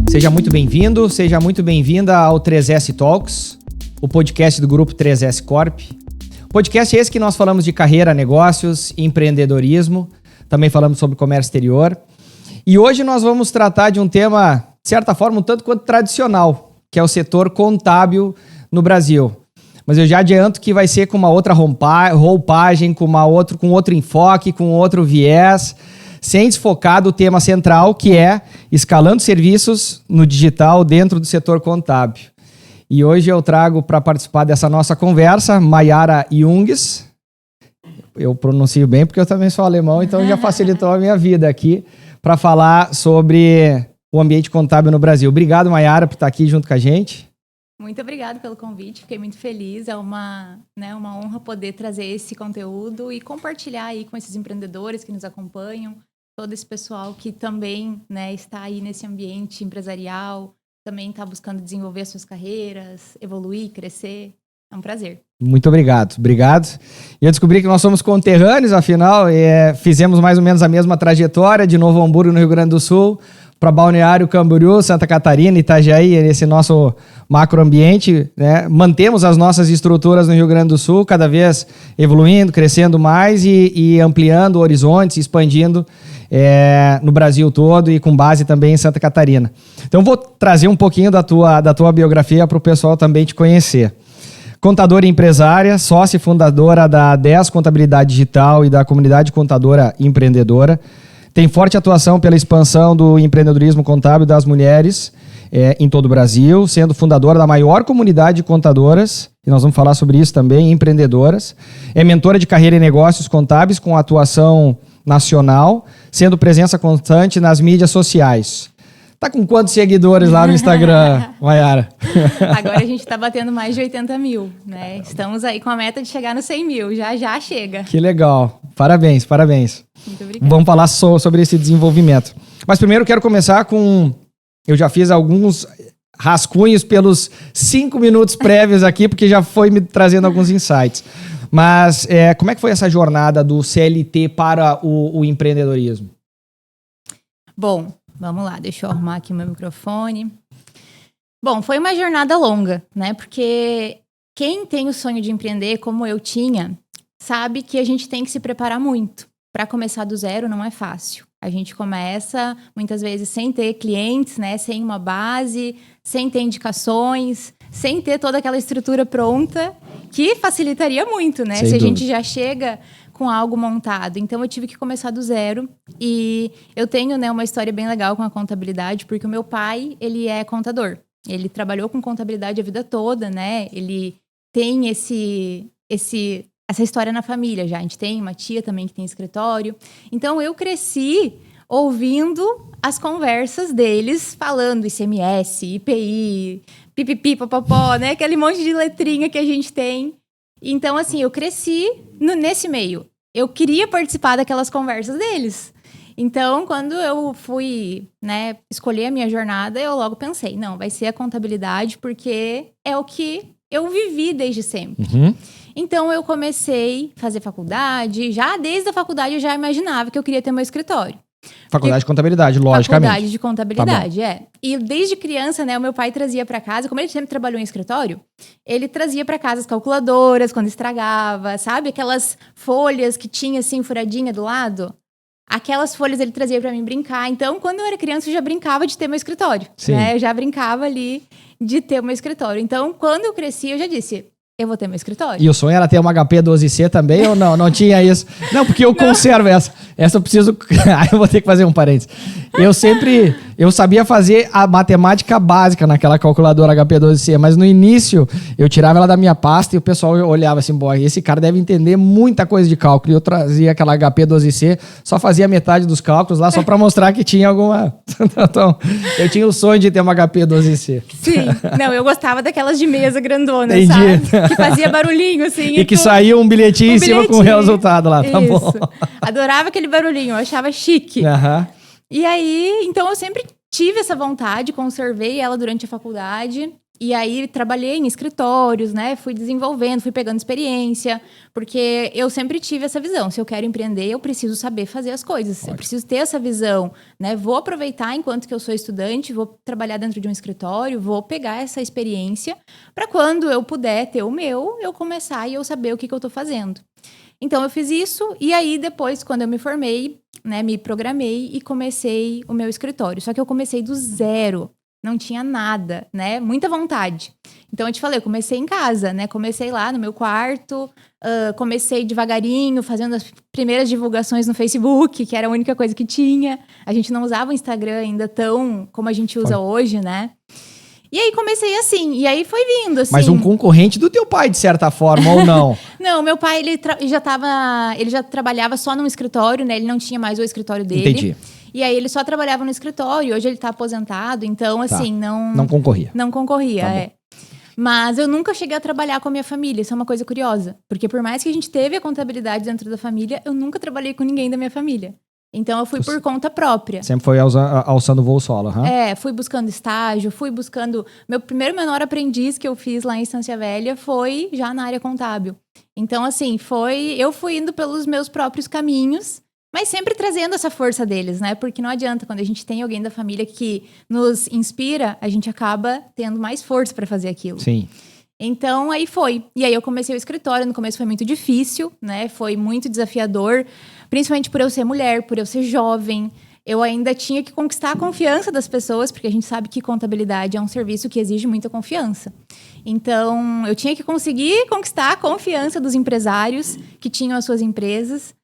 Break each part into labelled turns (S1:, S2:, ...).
S1: Seja muito bem-vindo, seja muito bem-vinda ao 3S Talks, o podcast do grupo 3S Corp. O podcast é esse que nós falamos de carreira, negócios, empreendedorismo, também falamos sobre comércio exterior. E hoje nós vamos tratar de um tema, de certa forma, um tanto quanto tradicional, que é o setor contábil no Brasil. Mas eu já adianto que vai ser com uma outra roupagem, com outro enfoque, com outro viés, sem desfocar do tema central, que é escalando serviços no digital dentro do setor contábil. E hoje eu trago para participar dessa nossa conversa, Mayara Junges. Eu pronuncio bem porque eu também sou alemão, então já facilitou a minha vida aqui para falar sobre o ambiente contábil no Brasil. Obrigado, Mayara, por estar aqui junto com a gente.
S2: Muito obrigada pelo convite, fiquei muito feliz. É uma honra poder trazer esse conteúdo e compartilhar aí com esses empreendedores que nos acompanham, todo esse pessoal que também, está aí nesse ambiente empresarial, também está buscando desenvolver as suas carreiras, evoluir, crescer. É um prazer.
S1: Muito obrigado. E eu descobri que nós somos conterrâneos, afinal, fizemos mais ou menos a mesma trajetória de Novo Hamburgo, no Rio Grande do Sul, para Balneário Camboriú, Santa Catarina, Itajaí, nesse nosso macroambiente, né? Mantemos as nossas estruturas no Rio Grande do Sul, cada vez evoluindo, crescendo mais e ampliando horizontes, expandindo no Brasil todo e com base também em Santa Catarina. Então vou trazer um pouquinho da tua biografia para o pessoal também te conhecer. Contadora e empresária, sócia e fundadora da 10 Contabilidade Digital e da Comunidade Contadora Empreendedora. Tem forte atuação pela expansão do empreendedorismo contábil das mulheres em todo o Brasil, sendo fundadora da maior comunidade de contadoras, e nós vamos falar sobre isso também, empreendedoras. É mentora de carreira e negócios contábeis com atuação nacional, sendo presença constante nas mídias sociais. Tá com quantos seguidores lá no Instagram, Mayara?
S2: Agora a gente está batendo mais de 80 mil, né? Estamos aí com a meta de chegar nos 100 mil, já chega.
S1: Que legal, parabéns.
S2: Muito obrigada.
S1: Vamos falar sobre esse desenvolvimento. Mas primeiro eu quero começar com... Eu já fiz alguns rascunhos pelos 5 minutos prévios aqui, porque já foi me trazendo alguns insights. Mas como é que foi essa jornada do CLT para o empreendedorismo?
S2: Bom, vamos lá, deixa eu arrumar aqui o meu microfone. Bom, foi uma jornada longa, né? Porque quem tem o sonho de empreender, como eu tinha, sabe que a gente tem que se preparar muito. Para começar do zero não é fácil. A gente começa, muitas vezes, sem ter clientes, né? Sem uma base, sem ter indicações, sem ter toda aquela estrutura pronta, que facilitaria muito, né?
S1: Sem
S2: Se
S1: dúvida.
S2: A gente já chega com algo montado. Então, eu tive que começar do zero. E eu tenho, uma história bem legal com a contabilidade, porque o meu pai, ele é contador. Ele trabalhou com contabilidade a vida toda, né? Ele tem essa história na família já. A gente tem uma tia também que tem escritório. Então, eu cresci ouvindo as conversas deles, falando ICMS, IPI, pipipi, popopó, né? Aquele monte de letrinha que a gente tem. Então, assim, eu cresci nesse meio. Eu queria participar daquelas conversas deles. Então, quando eu fui, escolher a minha jornada, eu logo pensei, não, vai ser a contabilidade, porque é o que eu vivi desde sempre.
S1: Uhum.
S2: Então, eu comecei a fazer faculdade. Já desde a faculdade, eu já imaginava que eu queria ter meu escritório.
S1: Faculdade de contabilidade, logicamente.
S2: Faculdade de contabilidade, E desde criança, o meu pai trazia para casa, como ele sempre trabalhou em escritório, ele trazia para casa as calculadoras quando estragava, sabe? Aquelas folhas que tinha assim, furadinha do lado. Aquelas folhas ele trazia para mim brincar. Então, quando eu era criança, eu já brincava de ter meu escritório.
S1: Sim.
S2: Eu já brincava ali de ter meu escritório. Então, quando eu cresci, eu já disse... Eu vou ter meu escritório.
S1: E o sonho era ter uma HP 12C também ou não? Não tinha isso? Não, porque eu conservo essa. Essa eu preciso... Aí eu vou ter que fazer um parênteses. Eu sabia fazer a matemática básica naquela calculadora HP 12C, mas no início eu tirava ela da minha pasta e o pessoal olhava assim, boy, esse cara deve entender muita coisa de cálculo. E eu trazia aquela HP 12C, só fazia metade dos cálculos lá, só para mostrar que tinha alguma... Então, eu tinha o sonho de ter uma HP 12C.
S2: Sim. Não, eu gostava daquelas de mesa grandona,
S1: Entendi.
S2: Sabe? Que fazia barulhinho, assim.
S1: E que saía um bilhetinho em cima com o resultado lá, tá
S2: Isso.
S1: bom.
S2: Adorava aquele barulhinho, eu achava chique.
S1: Aham.
S2: E aí, então eu sempre tive essa vontade, conservei ela durante a faculdade. E aí trabalhei em escritórios, né? Fui desenvolvendo, fui pegando experiência, porque eu sempre tive essa visão. Se eu quero empreender, eu preciso saber fazer as coisas. Ótimo. Eu preciso ter essa visão, né? Vou aproveitar enquanto que eu sou estudante, vou trabalhar dentro de um escritório, vou pegar essa experiência para quando eu puder ter o meu, eu começar e eu saber o que eu tô fazendo. Então eu fiz isso e aí depois, quando eu me formei, né, me programei e comecei o meu escritório. Só que eu comecei do zero. Não tinha nada, né? Muita vontade. Então, eu te falei, eu comecei em casa, né? Comecei lá no meu quarto, comecei devagarinho, fazendo as primeiras divulgações no Facebook, que era a única coisa que tinha. A gente não usava o Instagram ainda tão como a gente usa hoje, né? E aí, comecei assim. E aí, foi vindo, assim.
S1: Mas um concorrente do teu pai, de certa forma, ou não?
S2: Não, meu pai, ele já trabalhava só num escritório, né? Ele não tinha mais o escritório dele.
S1: Entendi.
S2: E aí ele só trabalhava no escritório, hoje ele tá aposentado, então assim,
S1: não concorria.
S2: Não concorria, Mas eu nunca cheguei a trabalhar com a minha família, isso é uma coisa curiosa. Porque por mais que a gente teve a contabilidade dentro da família, eu nunca trabalhei com ninguém da minha família. Então eu fui por conta própria.
S1: Sempre foi alçando voo solo,
S2: fui buscando estágio, fui buscando... Meu primeiro menor aprendiz que eu fiz lá em Estância Velha foi já na área contábil. Então assim, eu fui indo pelos meus próprios caminhos, mas sempre trazendo essa força deles, né? Porque não adianta, quando a gente tem alguém da família que nos inspira, a gente acaba tendo mais força para fazer aquilo.
S1: Sim.
S2: Então, aí foi. E aí eu comecei o escritório, no começo foi muito difícil, né? Foi muito desafiador, principalmente por eu ser mulher, por eu ser jovem. Eu ainda tinha que conquistar a confiança das pessoas, porque a gente sabe que contabilidade é um serviço que exige muita confiança. Então, eu tinha que conseguir conquistar a confiança dos empresários que tinham as suas empresas.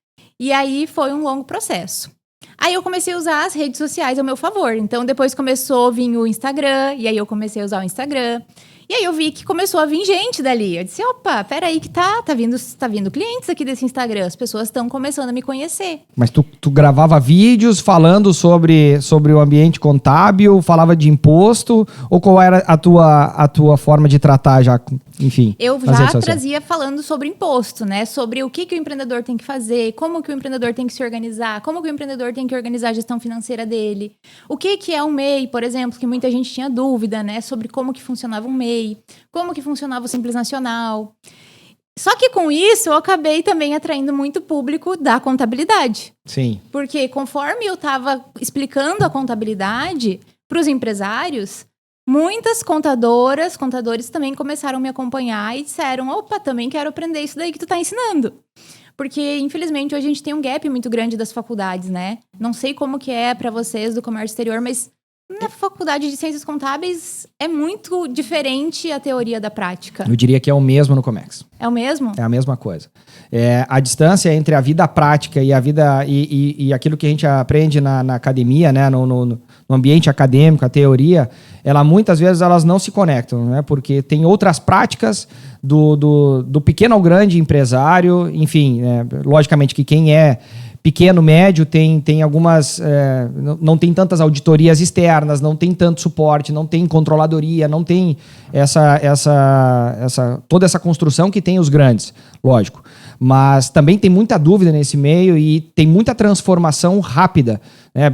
S2: E aí foi um longo processo. Aí eu comecei a usar as redes sociais ao meu favor. Então depois começou a vir o Instagram, e aí eu comecei a usar o Instagram. E aí eu vi que começou a vir gente dali. Eu disse, opa, peraí que tá vindo clientes aqui desse Instagram. As pessoas estão começando a me conhecer.
S1: Mas tu gravava vídeos falando sobre o ambiente contábil, falava de imposto, ou qual era a tua forma de tratar já, enfim?
S2: Eu já trazia falando sobre imposto, né? Sobre o que o empreendedor tem que fazer, como que o empreendedor tem que se organizar, como que o empreendedor tem que organizar a gestão financeira dele. O que é um MEI, por exemplo, que muita gente tinha dúvida, né? Sobre como que funcionava um MEI. Como que funcionava o Simples Nacional. Só que com isso eu acabei também atraindo muito público da contabilidade.
S1: Sim.
S2: Porque conforme eu estava explicando a contabilidade para os empresários, muitas contadores também começaram a me acompanhar e disseram, opa, também quero aprender isso daí que tu está ensinando. Porque, infelizmente, hoje a gente tem um gap muito grande das faculdades, né? Não sei como que é para vocês do comércio exterior, mas na faculdade de Ciências Contábeis é muito diferente a teoria da prática.
S1: Eu diria que é o mesmo no Comex.
S2: É o mesmo?
S1: É a mesma coisa. A distância entre a vida prática e a vida e aquilo que a gente aprende na academia, né, no ambiente acadêmico, a teoria, muitas vezes elas não se conectam, né, porque tem outras práticas do pequeno ao grande empresário, enfim, logicamente que quem é pequeno, médio, tem algumas... não tem tantas auditorias externas, não tem tanto suporte, não tem controladoria, não tem toda essa construção que tem os grandes, lógico. Mas também tem muita dúvida nesse meio e tem muita transformação rápida.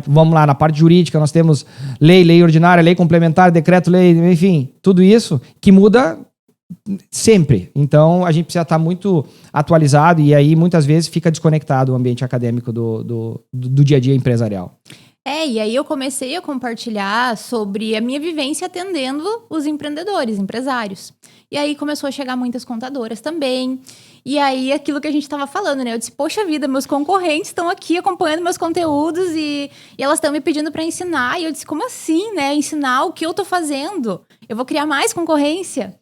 S1: Vamos lá, na parte jurídica nós temos lei ordinária, lei complementar, decreto-lei, enfim, tudo isso que muda sempre. Então, a gente precisa estar muito atualizado e aí, muitas vezes, fica desconectado o ambiente acadêmico do dia a dia empresarial.
S2: E aí eu comecei a compartilhar sobre a minha vivência atendendo os empreendedores, empresários. E aí começou a chegar muitas contadoras também. E aí, aquilo que a gente estava falando, né? Eu disse, poxa vida, meus concorrentes estão aqui acompanhando meus conteúdos e elas estão me pedindo para ensinar. E eu disse, como assim, né? Ensinar o que eu tô fazendo? Eu vou criar mais concorrência?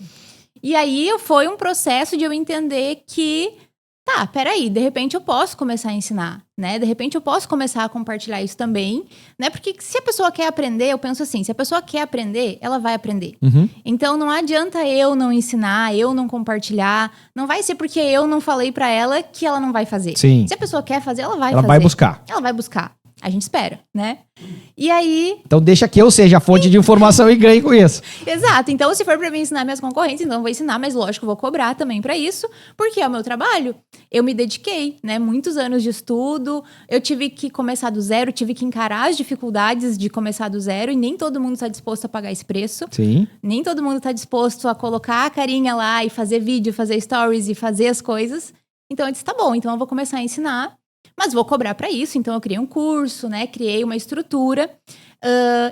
S2: E aí foi um processo de eu entender que, peraí, de repente eu posso começar a ensinar, né? De repente eu posso começar a compartilhar isso também, né? Porque se a pessoa quer aprender, eu penso assim, se a pessoa quer aprender, ela vai aprender. Uhum. Então não adianta eu não ensinar, eu não compartilhar, não vai ser porque eu não falei pra ela que ela não vai fazer.
S1: Sim.
S2: Se a pessoa quer fazer, ela vai fazer.
S1: Ela vai buscar.
S2: Ela vai buscar. A gente espera, né? E aí...
S1: Então deixa que eu seja a fonte de informação e ganhe com isso.
S2: Exato. Então, se for para mim ensinar minhas concorrentes, então eu vou ensinar, mas lógico, eu vou cobrar também para isso, porque é o meu trabalho. Eu me dediquei, né? Muitos anos de estudo, eu tive que começar do zero, tive que encarar as dificuldades de começar do zero, e nem todo mundo está disposto a pagar esse preço.
S1: Sim.
S2: Nem todo mundo está disposto a colocar a carinha lá e fazer vídeo, fazer stories e fazer as coisas. Então, eu disse, tá bom, então eu vou começar a ensinar, mas vou cobrar para isso. Então, eu criei um curso, né? Criei uma estrutura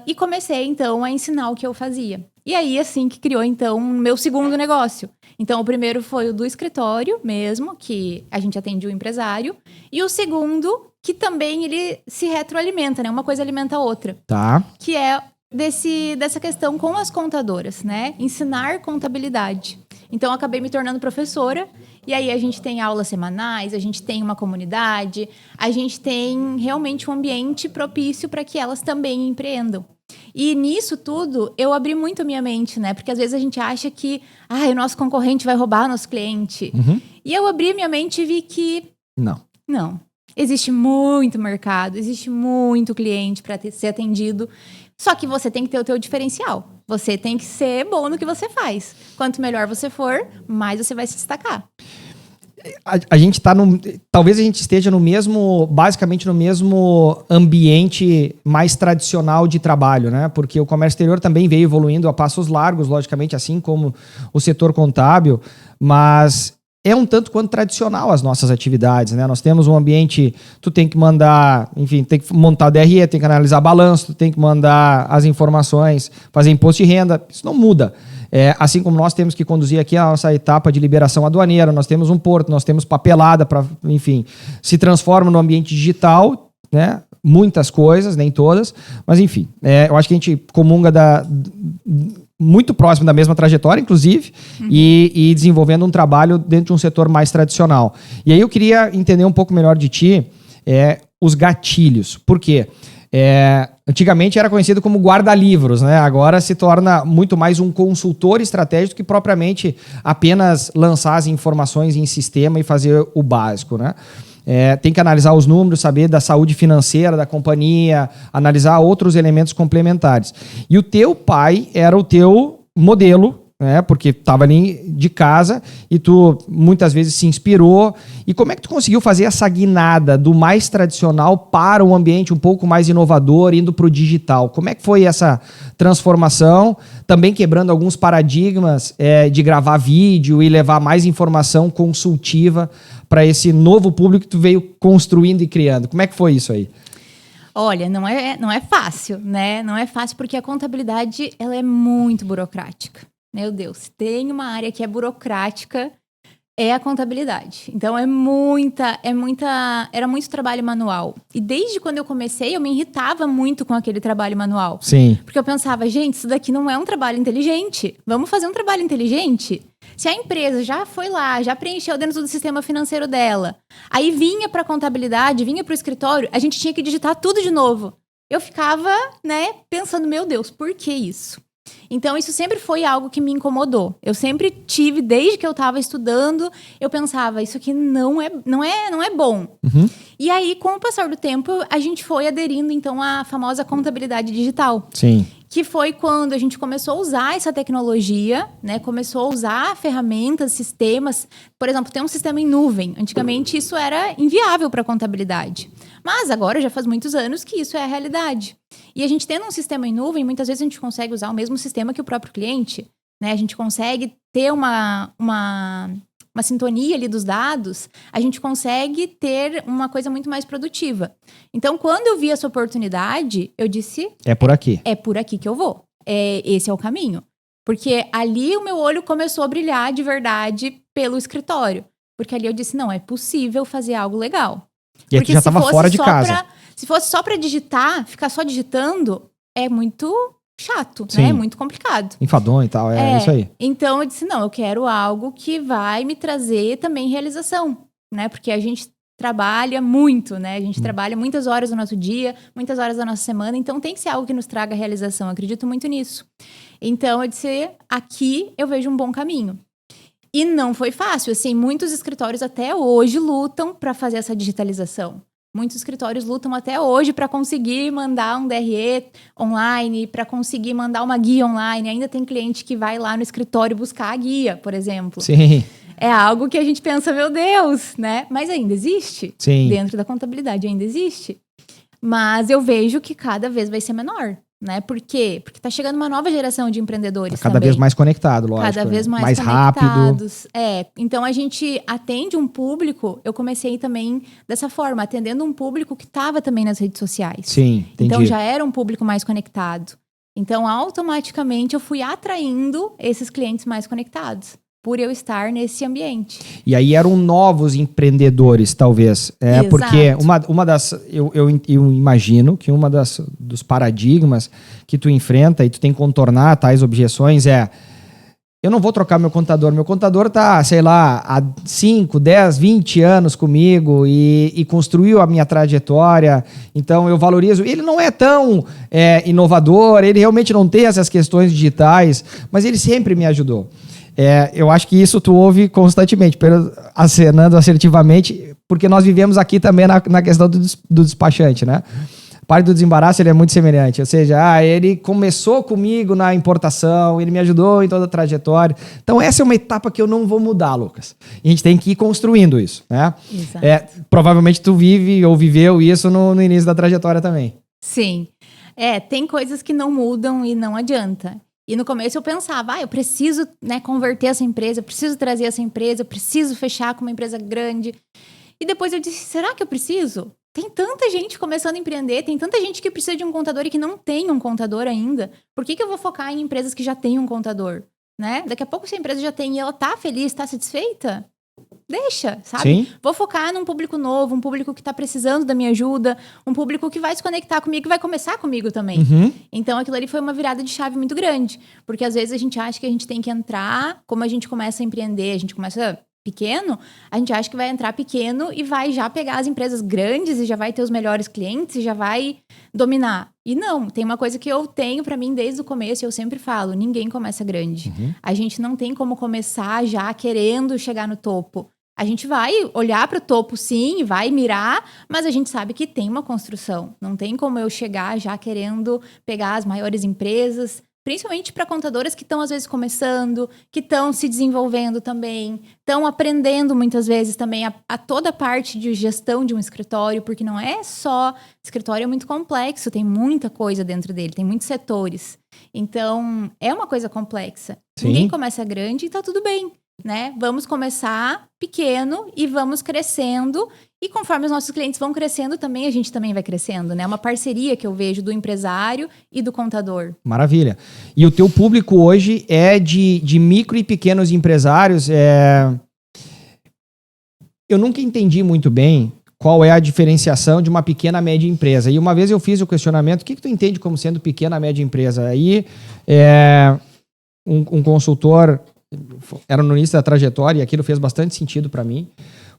S2: e comecei, então, a ensinar o que eu fazia. E aí, assim, que criou, então, o meu segundo negócio. Então, o primeiro foi o do escritório mesmo, que a gente atende o empresário. E o segundo, que também ele se retroalimenta, né? Uma coisa alimenta a outra.
S1: Tá.
S2: Que é dessa questão com as contadoras, né? Ensinar contabilidade. Então, eu acabei me tornando professora. E aí, a gente tem aulas semanais, a gente tem uma comunidade, a gente tem realmente um ambiente propício para que elas também empreendam. E nisso tudo, eu abri muito a minha mente, né? Porque às vezes a gente acha que o nosso concorrente vai roubar nosso cliente.
S1: Uhum.
S2: E eu abri minha mente e vi que... Não. Existe muito mercado, existe muito cliente para ser atendido. Só que você tem que ter o teu diferencial. Você tem que ser bom no que você faz. Quanto melhor você for, mais você vai se destacar.
S1: A gente tá talvez a gente esteja basicamente no mesmo ambiente mais tradicional de trabalho, né? Porque o comércio exterior também veio evoluindo a passos largos, logicamente, assim como o setor contábil, mas é um tanto quanto tradicional as nossas atividades, né? Nós temos um ambiente, tu tem que mandar, enfim, tem que montar DRE, tem que analisar balanço, tu tem que mandar as informações, fazer imposto de renda, isso não muda. Assim como nós temos que conduzir aqui a nossa etapa de liberação aduaneira, nós temos um porto, nós temos papelada para, enfim, se transforma no ambiente digital, né? Muitas coisas, nem todas, mas enfim, eu acho que a gente comunga muito próximo da mesma trajetória, inclusive, e desenvolvendo um trabalho dentro de um setor mais tradicional. E aí eu queria entender um pouco melhor de ti os gatilhos. Por quê? Antigamente era conhecido como guarda-livros, né? Agora se torna muito mais um consultor estratégico que propriamente apenas lançar as informações em sistema e fazer o básico, né? Tem que analisar os números, saber da saúde financeira da companhia, analisar outros elementos complementares. E o teu pai era o teu modelo, né? Porque estava ali de casa e tu muitas vezes se inspirou. E como é que tu conseguiu fazer essa guinada do mais tradicional para um ambiente um pouco mais inovador, indo para o digital? Como é que foi essa transformação? Também quebrando alguns paradigmas de gravar vídeo e levar mais informação consultiva para esse novo público que tu veio construindo e criando. Como é que foi isso aí?
S2: Olha, não é fácil, né? Não é fácil porque a contabilidade ela é muito burocrática. Meu Deus, tem uma área que é burocrática, é a contabilidade. Então, era muito trabalho manual. E desde quando eu comecei, eu me irritava muito com aquele trabalho manual.
S1: Sim.
S2: Porque eu pensava, gente, isso daqui não é um trabalho inteligente. Vamos fazer um trabalho inteligente? Se a empresa já foi lá, já preencheu dentro do sistema financeiro dela, aí vinha para a contabilidade, vinha para o escritório, a gente tinha que digitar tudo de novo. Eu ficava, né, pensando, meu Deus, por que isso? Então, isso sempre foi algo que me incomodou. Eu sempre tive, desde que eu estava estudando, eu pensava, isso aqui não é bom.
S1: Uhum.
S2: E aí, com o passar do tempo, a gente foi aderindo, então, à famosa contabilidade digital.
S1: Sim.
S2: Que foi quando a gente começou a usar essa tecnologia, né? Começou a usar ferramentas, sistemas. Por exemplo, tem um sistema em nuvem. Antigamente, isso era inviável para a contabilidade. Mas agora, já faz muitos anos que isso é a realidade. E a gente tendo um sistema em nuvem, muitas vezes a gente consegue usar o mesmo sistema que o próprio cliente, né? A gente consegue ter uma sintonia ali dos dados, a gente consegue ter uma coisa muito mais produtiva. Então, quando eu vi essa oportunidade, eu disse...
S1: É por aqui.
S2: É por aqui que eu vou. Esse é o caminho. Porque ali o meu olho começou a brilhar de verdade pelo escritório. Porque ali eu disse, não, é possível fazer algo legal.
S1: E aqui já estava fora de casa.
S2: Se fosse só para digitar, ficar só digitando, é muito chato,
S1: Sim.
S2: né? É muito complicado.
S1: Enfadonho e tal, isso aí.
S2: Então eu disse, não, eu quero algo que vai me trazer também realização, né? Porque a gente trabalha muito, né? A gente trabalha muitas horas do nosso dia, muitas horas da nossa semana, então tem que ser algo que nos traga realização. Eu acredito muito nisso. Então eu disse, aqui eu vejo um bom caminho. E não foi fácil, assim, muitos escritórios até hoje lutam para fazer essa digitalização. Muitos escritórios lutam até hoje para conseguir mandar um DRE online, para conseguir mandar uma guia online. Ainda tem cliente que vai lá no escritório buscar a guia, por exemplo.
S1: Sim.
S2: É algo que a gente pensa, meu Deus, né? Mas ainda existe.
S1: Sim.
S2: Dentro da contabilidade ainda existe. Mas eu vejo que cada vez vai ser menor, né? Por quê? Porque tá chegando uma nova geração de empreendedores
S1: Cada
S2: também.
S1: vez mais conectado, lógico.
S2: Cada vez mais conectados. Rápido. Então a gente atende um público, eu comecei também dessa forma, atendendo um público que estava também nas redes sociais.
S1: Sim, entendi.
S2: Então já era um público mais conectado. Então automaticamente eu fui atraindo esses clientes mais conectados, por eu estar nesse ambiente.
S1: E aí eram novos empreendedores, talvez.
S2: Exato.
S1: Porque uma das... Eu imagino que dos paradigmas que tu enfrenta e tu tem que contornar tais objeções eu não vou trocar meu contador. Meu contador tá, sei lá, há 5, 10, 20 anos comigo e construiu a minha trajetória. Então eu valorizo. Ele não é tão inovador, ele realmente não tem essas questões digitais, mas ele sempre me ajudou. Eu acho que isso tu ouve constantemente, acenando assertivamente, porque nós vivemos aqui também na questão do despachante, né? A parte do desembaraço ele é muito semelhante, ou seja, ele começou comigo na importação, ele me ajudou em toda a trajetória. Então essa é uma etapa que eu não vou mudar, Lucas. E a gente tem que ir construindo isso, né?
S2: Exato.
S1: Provavelmente tu vive ou viveu isso no início da trajetória também.
S2: Sim. Tem coisas que não mudam e não adianta. E no começo eu pensava, eu preciso, né, converter essa empresa, eu preciso trazer essa empresa, eu preciso fechar com uma empresa grande. E depois eu disse, será que eu preciso? Tem tanta gente começando a empreender, tem tanta gente que precisa de um contador e que não tem um contador ainda. Por que eu vou focar em empresas que já têm um contador? Né? Daqui a pouco, se a empresa já tem e ela tá feliz, tá satisfeita, deixa, sabe?
S1: Sim.
S2: Vou focar num público novo, um público que tá precisando da minha ajuda, um público que vai se conectar comigo, que vai começar comigo também.
S1: Uhum.
S2: Então, aquilo ali foi uma virada de chave muito grande. Porque, às vezes, a gente acha que a gente tem que entrar, como a gente começa a empreender, a gente começa pequeno, a gente acha que vai entrar pequeno e vai já pegar as empresas grandes e já vai ter os melhores clientes e já vai dominar. E não, tem uma coisa que eu tenho pra mim desde o começo e eu sempre falo, ninguém começa grande.
S1: Uhum.
S2: A gente não tem como começar já querendo chegar no topo. A gente vai olhar para o topo, sim, vai mirar, mas a gente sabe que tem uma construção. Não tem como eu chegar já querendo pegar as maiores empresas, principalmente para contadoras que estão, às vezes, começando, que estão se desenvolvendo também, estão aprendendo, muitas vezes, também a toda a parte de gestão de um escritório, porque não é só... Escritório é muito complexo, tem muita coisa dentro dele, tem muitos setores. Então, é uma coisa complexa.
S1: Sim.
S2: Ninguém começa grande e tá tudo bem, né? Vamos começar pequeno e vamos crescendo. E conforme os nossos clientes vão crescendo, também a gente também vai crescendo, né? É uma parceria que eu vejo do empresário e do contador.
S1: Maravilha. E o teu público hoje é de micro e pequenos empresários. Eu nunca entendi muito bem qual é a diferenciação de uma pequena média empresa. E uma vez eu fiz o questionamento, o que tu entende como sendo pequena média empresa? Aí um consultor, era no início da trajetória, e aquilo fez bastante sentido para mim,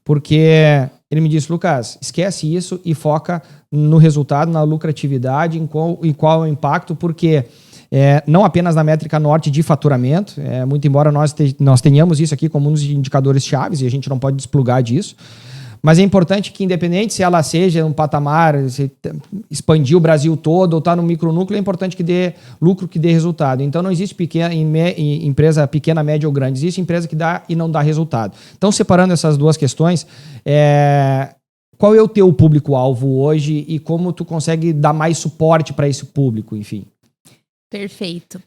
S1: porque ele me disse, Lucas, esquece isso e foca no resultado, na lucratividade, em qual é o impacto, porque não apenas na métrica norte de faturamento, muito embora nós tenhamos isso aqui como um dos indicadores chaves, e a gente não pode desplugar disso, mas é importante que, independente se ela seja um patamar, se expandir o Brasil todo ou está no micronúcleo, é importante que dê lucro, que dê resultado. Então, não existe empresa pequena, média ou grande. Existe empresa que dá e não dá resultado. Então, separando essas duas questões, qual é o teu público-alvo hoje e como tu consegue dar mais suporte para esse público, enfim?
S2: Perfeito.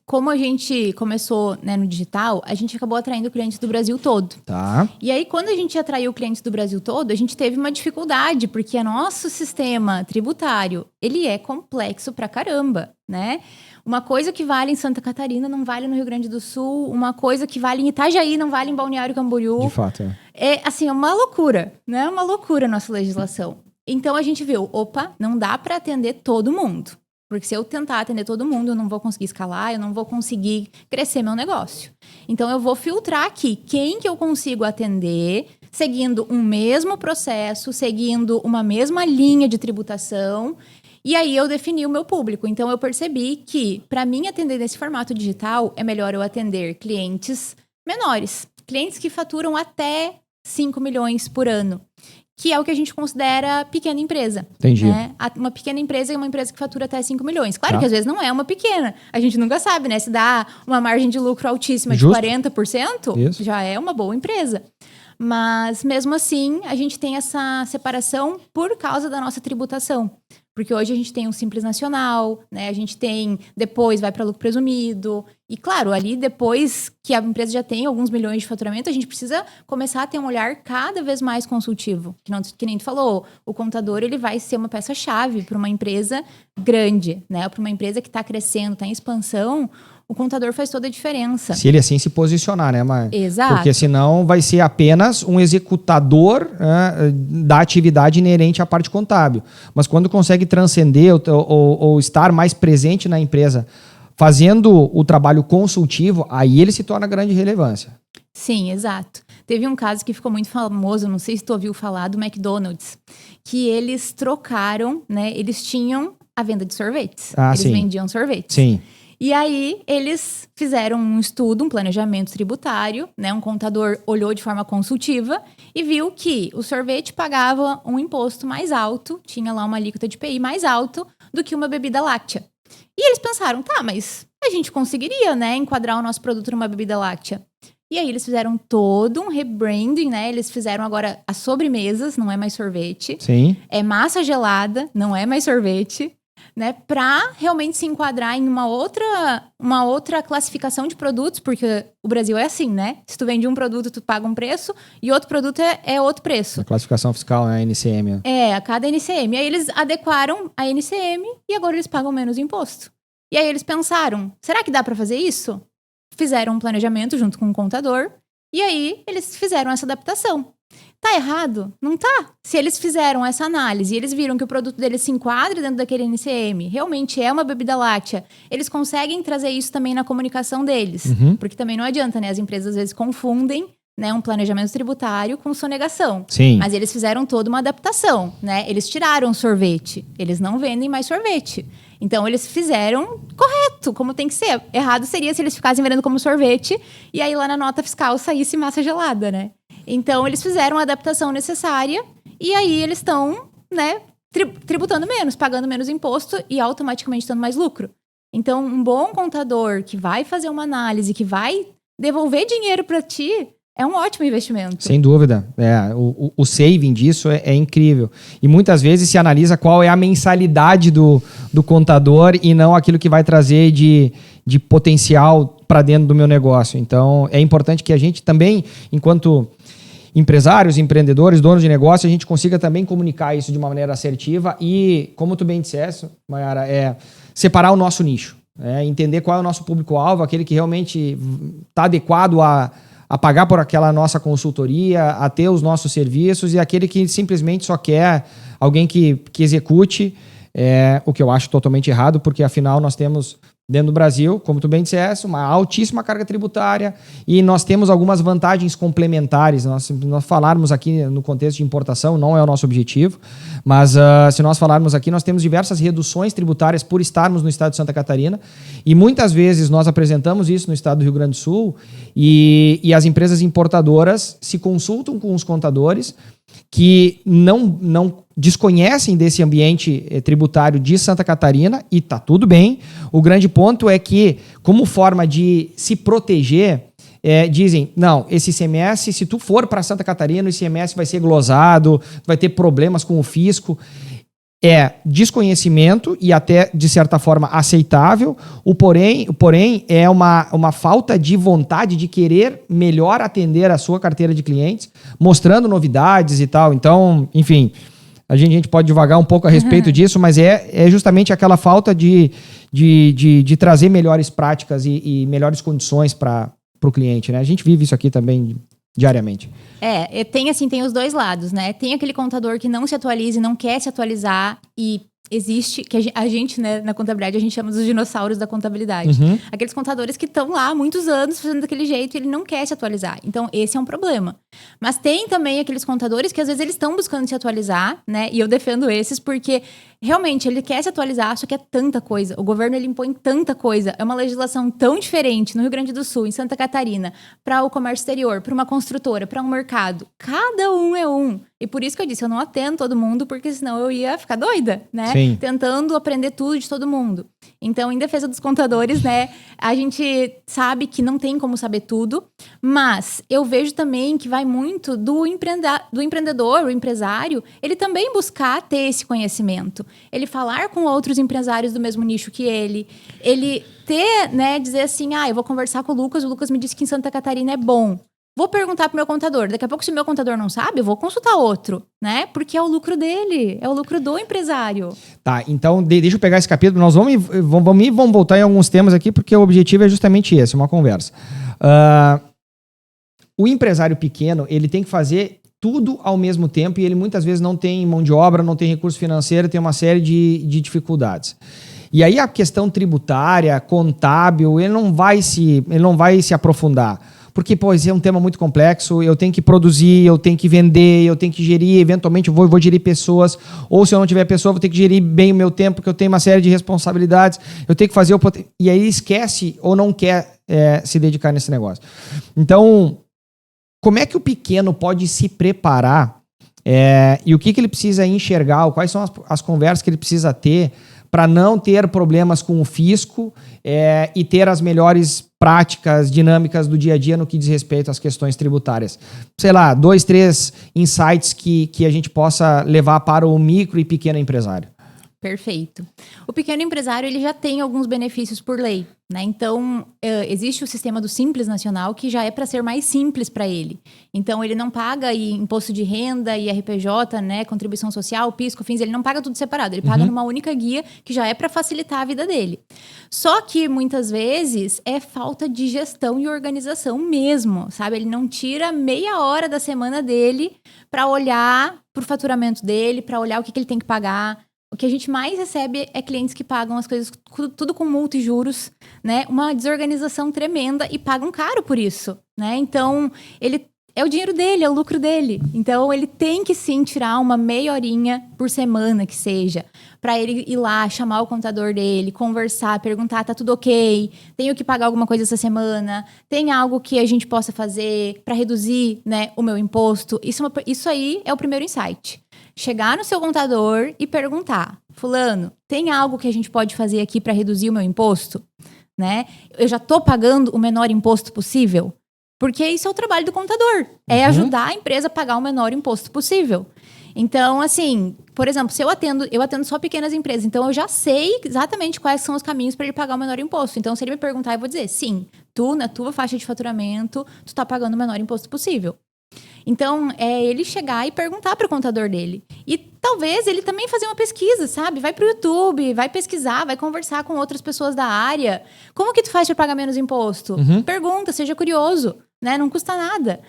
S2: Como a gente começou, né, no digital, a gente acabou atraindo clientes do Brasil todo.
S1: Tá.
S2: E aí, quando a gente atraiu clientes do Brasil todo, a gente teve uma dificuldade, porque o nosso sistema tributário, ele é complexo pra caramba, né? Uma coisa que vale em Santa Catarina não vale no Rio Grande do Sul, uma coisa que vale em Itajaí não vale em Balneário Camboriú.
S1: De fato,
S2: assim, é uma loucura, né? É uma loucura a nossa legislação. Então, a gente viu, não dá pra atender todo mundo. Porque se eu tentar atender todo mundo, eu não vou conseguir escalar, eu não vou conseguir crescer meu negócio. Então, eu vou filtrar aqui quem que eu consigo atender, seguindo um mesmo processo, seguindo uma mesma linha de tributação. E aí, eu defini o meu público. Então, eu percebi que, para mim, atender nesse formato digital, é melhor eu atender clientes menores. Clientes que faturam até 5 milhões por ano. que é o que a gente considera pequena empresa.
S1: Entendi.
S2: Né? Uma pequena empresa é uma empresa que fatura até 5 milhões. Claro
S1: Tá.
S2: que às vezes não é uma pequena. A gente nunca sabe, né? Se dá uma margem de lucro altíssima
S1: Justo.
S2: de 40%,
S1: Isso.
S2: já é uma boa empresa. Mas, mesmo assim, a gente tem essa separação por causa da nossa tributação. Porque hoje a gente tem um Simples Nacional, né? A gente tem, depois vai para lucro presumido. E, claro, ali depois que a empresa já tem alguns milhões de faturamento, a gente precisa começar a ter um olhar cada vez mais consultivo. Que nem tu falou, o contador ele vai ser uma peça-chave para uma empresa grande, né? Para uma empresa que está crescendo, está em expansão. O contador faz toda a diferença.
S1: Se ele assim se posicionar, né, Maia?
S2: Exato.
S1: Porque senão vai ser apenas um executador da atividade inerente à parte contábil. Mas quando consegue transcender ou estar mais presente na empresa, fazendo o trabalho consultivo, aí ele se torna grande relevância.
S2: Sim, exato. Teve um caso que ficou muito famoso, não sei se tu ouviu falar, do McDonald's, que eles trocaram, né? Eles tinham a venda de sorvetes. Eles
S1: sim.
S2: vendiam sorvetes.
S1: Sim.
S2: E aí, eles fizeram um estudo, um planejamento tributário, né? Um contador olhou de forma consultiva e viu que o sorvete pagava um imposto mais alto, tinha lá uma alíquota de IPI mais alto do que uma bebida láctea. E eles pensaram, tá, mas a gente conseguiria, né, enquadrar o nosso produto numa bebida láctea. E aí, eles fizeram todo um rebranding, né? Eles fizeram agora as sobremesas, não é mais sorvete.
S1: Sim.
S2: É massa gelada, não é mais sorvete. Né, para realmente se enquadrar em uma outra classificação de produtos, porque o Brasil é assim, né? Se tu vende um produto, tu paga um preço, e outro produto é outro preço.
S1: A classificação fiscal, né, a NCM.
S2: A cada NCM. E aí eles adequaram a NCM e agora eles pagam menos imposto. E aí eles pensaram, será que dá para fazer isso? Fizeram um planejamento junto com o contador, e aí eles fizeram essa adaptação. Tá errado? Não tá. Se eles fizeram essa análise e eles viram que o produto deles se enquadra dentro daquele NCM, realmente é uma bebida láctea, eles conseguem trazer isso também na comunicação deles.
S1: Uhum.
S2: Porque também não adianta, né? As empresas às vezes confundem, né, um planejamento tributário com sonegação.
S1: Sim.
S2: Mas eles fizeram toda uma adaptação, né? Eles tiraram o sorvete. Eles não vendem mais sorvete. Então, eles fizeram correto, como tem que ser. Errado seria se eles ficassem vendendo como sorvete e aí lá na nota fiscal saísse massa gelada, né? Então, eles fizeram a adaptação necessária e aí eles estão, né, tributando menos, pagando menos imposto e automaticamente dando mais lucro. Então, um bom contador que vai fazer uma análise, que vai devolver dinheiro para ti, é um ótimo investimento.
S1: Sem dúvida. O saving disso é incrível. E muitas vezes se analisa qual é a mensalidade do contador e não aquilo que vai trazer de potencial para dentro do meu negócio. Então, é importante que a gente também, enquanto empresários, empreendedores, donos de negócio, a gente consiga também comunicar isso de uma maneira assertiva e, como tu bem disseste, Mayara, separar o nosso nicho. Entender qual é o nosso público-alvo, aquele que realmente está adequado a pagar por aquela nossa consultoria, a ter os nossos serviços e aquele que simplesmente só quer alguém que execute, o que eu acho totalmente errado, porque afinal nós temos dentro do Brasil, como tu bem disseste, uma altíssima carga tributária e nós temos algumas vantagens complementares. Nós falarmos aqui no contexto de importação, não é o nosso objetivo, mas se nós falarmos aqui, nós temos diversas reduções tributárias por estarmos no estado de Santa Catarina e muitas vezes nós apresentamos isso no estado do Rio Grande do Sul e as empresas importadoras se consultam com os contadores que não desconhecem desse ambiente tributário de Santa Catarina e tá tudo bem. O grande ponto é que, como forma de se proteger, dizem, não, esse ICMS, se tu for para Santa Catarina, o ICMS vai ser glosado, vai ter problemas com o fisco. É desconhecimento e até, de certa forma, aceitável. Porém é uma falta de vontade de querer melhor atender a sua carteira de clientes, mostrando novidades e tal. Então, enfim, a gente pode divagar um pouco a respeito disso, mas é justamente aquela falta de trazer melhores práticas e melhores condições para o cliente, né? A gente vive isso aqui também diariamente.
S2: Tem os dois lados, né? Tem aquele contador que não se atualiza e não quer se atualizar e existe, que a gente, né, na contabilidade, a gente chama dos dinossauros da contabilidade.
S1: Uhum.
S2: Aqueles contadores que estão lá há muitos anos fazendo daquele jeito e ele não quer se atualizar. Então, esse é um problema. Mas tem também aqueles contadores que às vezes eles estão buscando se atualizar, né? E eu defendo esses porque realmente, ele quer se atualizar, só que é tanta coisa. O governo, ele impõe tanta coisa. É uma legislação tão diferente no Rio Grande do Sul, em Santa Catarina, para o comércio exterior, para uma construtora, para um mercado. Cada um é um. E por isso que eu disse, eu não atendo todo mundo, porque senão eu ia ficar doida, né?
S1: Sim.
S2: Tentando aprender tudo de todo mundo. Então, em defesa dos contadores, né, a gente sabe que não tem como saber tudo, mas eu vejo também que vai muito do empreendedor, o empresário, ele também buscar ter esse conhecimento. Ele falar com outros empresários do mesmo nicho que ele ter, né, dizer assim, eu vou conversar com o Lucas me disse que em Santa Catarina é bom. Vou perguntar pro meu contador. Daqui a pouco, se o meu contador não sabe, eu vou consultar outro, né? Porque é o lucro dele, é o lucro do empresário.
S1: Tá, então deixa eu pegar esse capítulo. Nós vamos voltar em alguns temas aqui, porque o objetivo é justamente esse, uma conversa. O empresário pequeno, ele tem que fazer tudo ao mesmo tempo e ele muitas vezes não tem mão de obra, não tem recurso financeiro, tem uma série de dificuldades. E aí a questão tributária, contábil, ele não vai se aprofundar. Porque, é um tema muito complexo, eu tenho que produzir, eu tenho que vender, eu tenho que gerir, eventualmente eu vou gerir pessoas, ou se eu não tiver pessoa, eu vou ter que gerir bem o meu tempo, porque eu tenho uma série de responsabilidades, eu tenho que fazer... E aí esquece ou não quer se dedicar nesse negócio. Então, como é que o pequeno pode se preparar e o que ele precisa enxergar, quais são as conversas que ele precisa ter para não ter problemas com o fisco e ter as melhores práticas, dinâmicas do dia a dia no que diz respeito às questões tributárias. Sei lá, 2, 3 insights que a gente possa levar para o micro e pequeno empresário.
S2: Perfeito. O pequeno empresário, ele já tem alguns benefícios por lei, né? Então, existe o sistema do Simples Nacional, que já é para ser mais simples para ele. Então, ele não paga imposto de renda, IRPJ, né? Contribuição social, PIS, COFINS, ele não paga tudo separado. Ele paga numa única guia, que já é para facilitar a vida dele. Só que, muitas vezes, é falta de gestão e organização mesmo, sabe? Ele não tira meia hora da semana dele para olhar para o faturamento dele, para olhar o que ele tem que pagar. O que a gente mais recebe é clientes que pagam as coisas tudo com multa e juros, né? Uma desorganização tremenda e pagam caro por isso, né? Então, é o dinheiro dele, é o lucro dele. Então, ele tem que sim tirar uma meia horinha por semana que seja, para ele ir lá, chamar o contador dele, conversar, perguntar, tá tudo ok? Tenho que pagar alguma coisa essa semana? Tem algo que a gente possa fazer para reduzir, né, o meu imposto? Isso aí é o primeiro insight. Chegar no seu contador e perguntar, fulano, tem algo que a gente pode fazer aqui para reduzir o meu imposto? Né? Eu já estou pagando o menor imposto possível? Porque isso é o trabalho do contador, é ajudar a empresa a pagar o menor imposto possível. Então, assim, por exemplo, se eu atendo só pequenas empresas, então eu já sei exatamente quais são os caminhos para ele pagar o menor imposto. Então, se ele me perguntar, eu vou dizer, sim, tu, na tua faixa de faturamento, tu está pagando o menor imposto possível. Então, é ele chegar e perguntar para o contador dele. E talvez ele também fazer uma pesquisa, sabe? Vai para o YouTube, vai pesquisar, vai conversar com outras pessoas da área. Como que tu faz para pagar menos imposto? Pergunta, seja curioso, né? Não custa nada.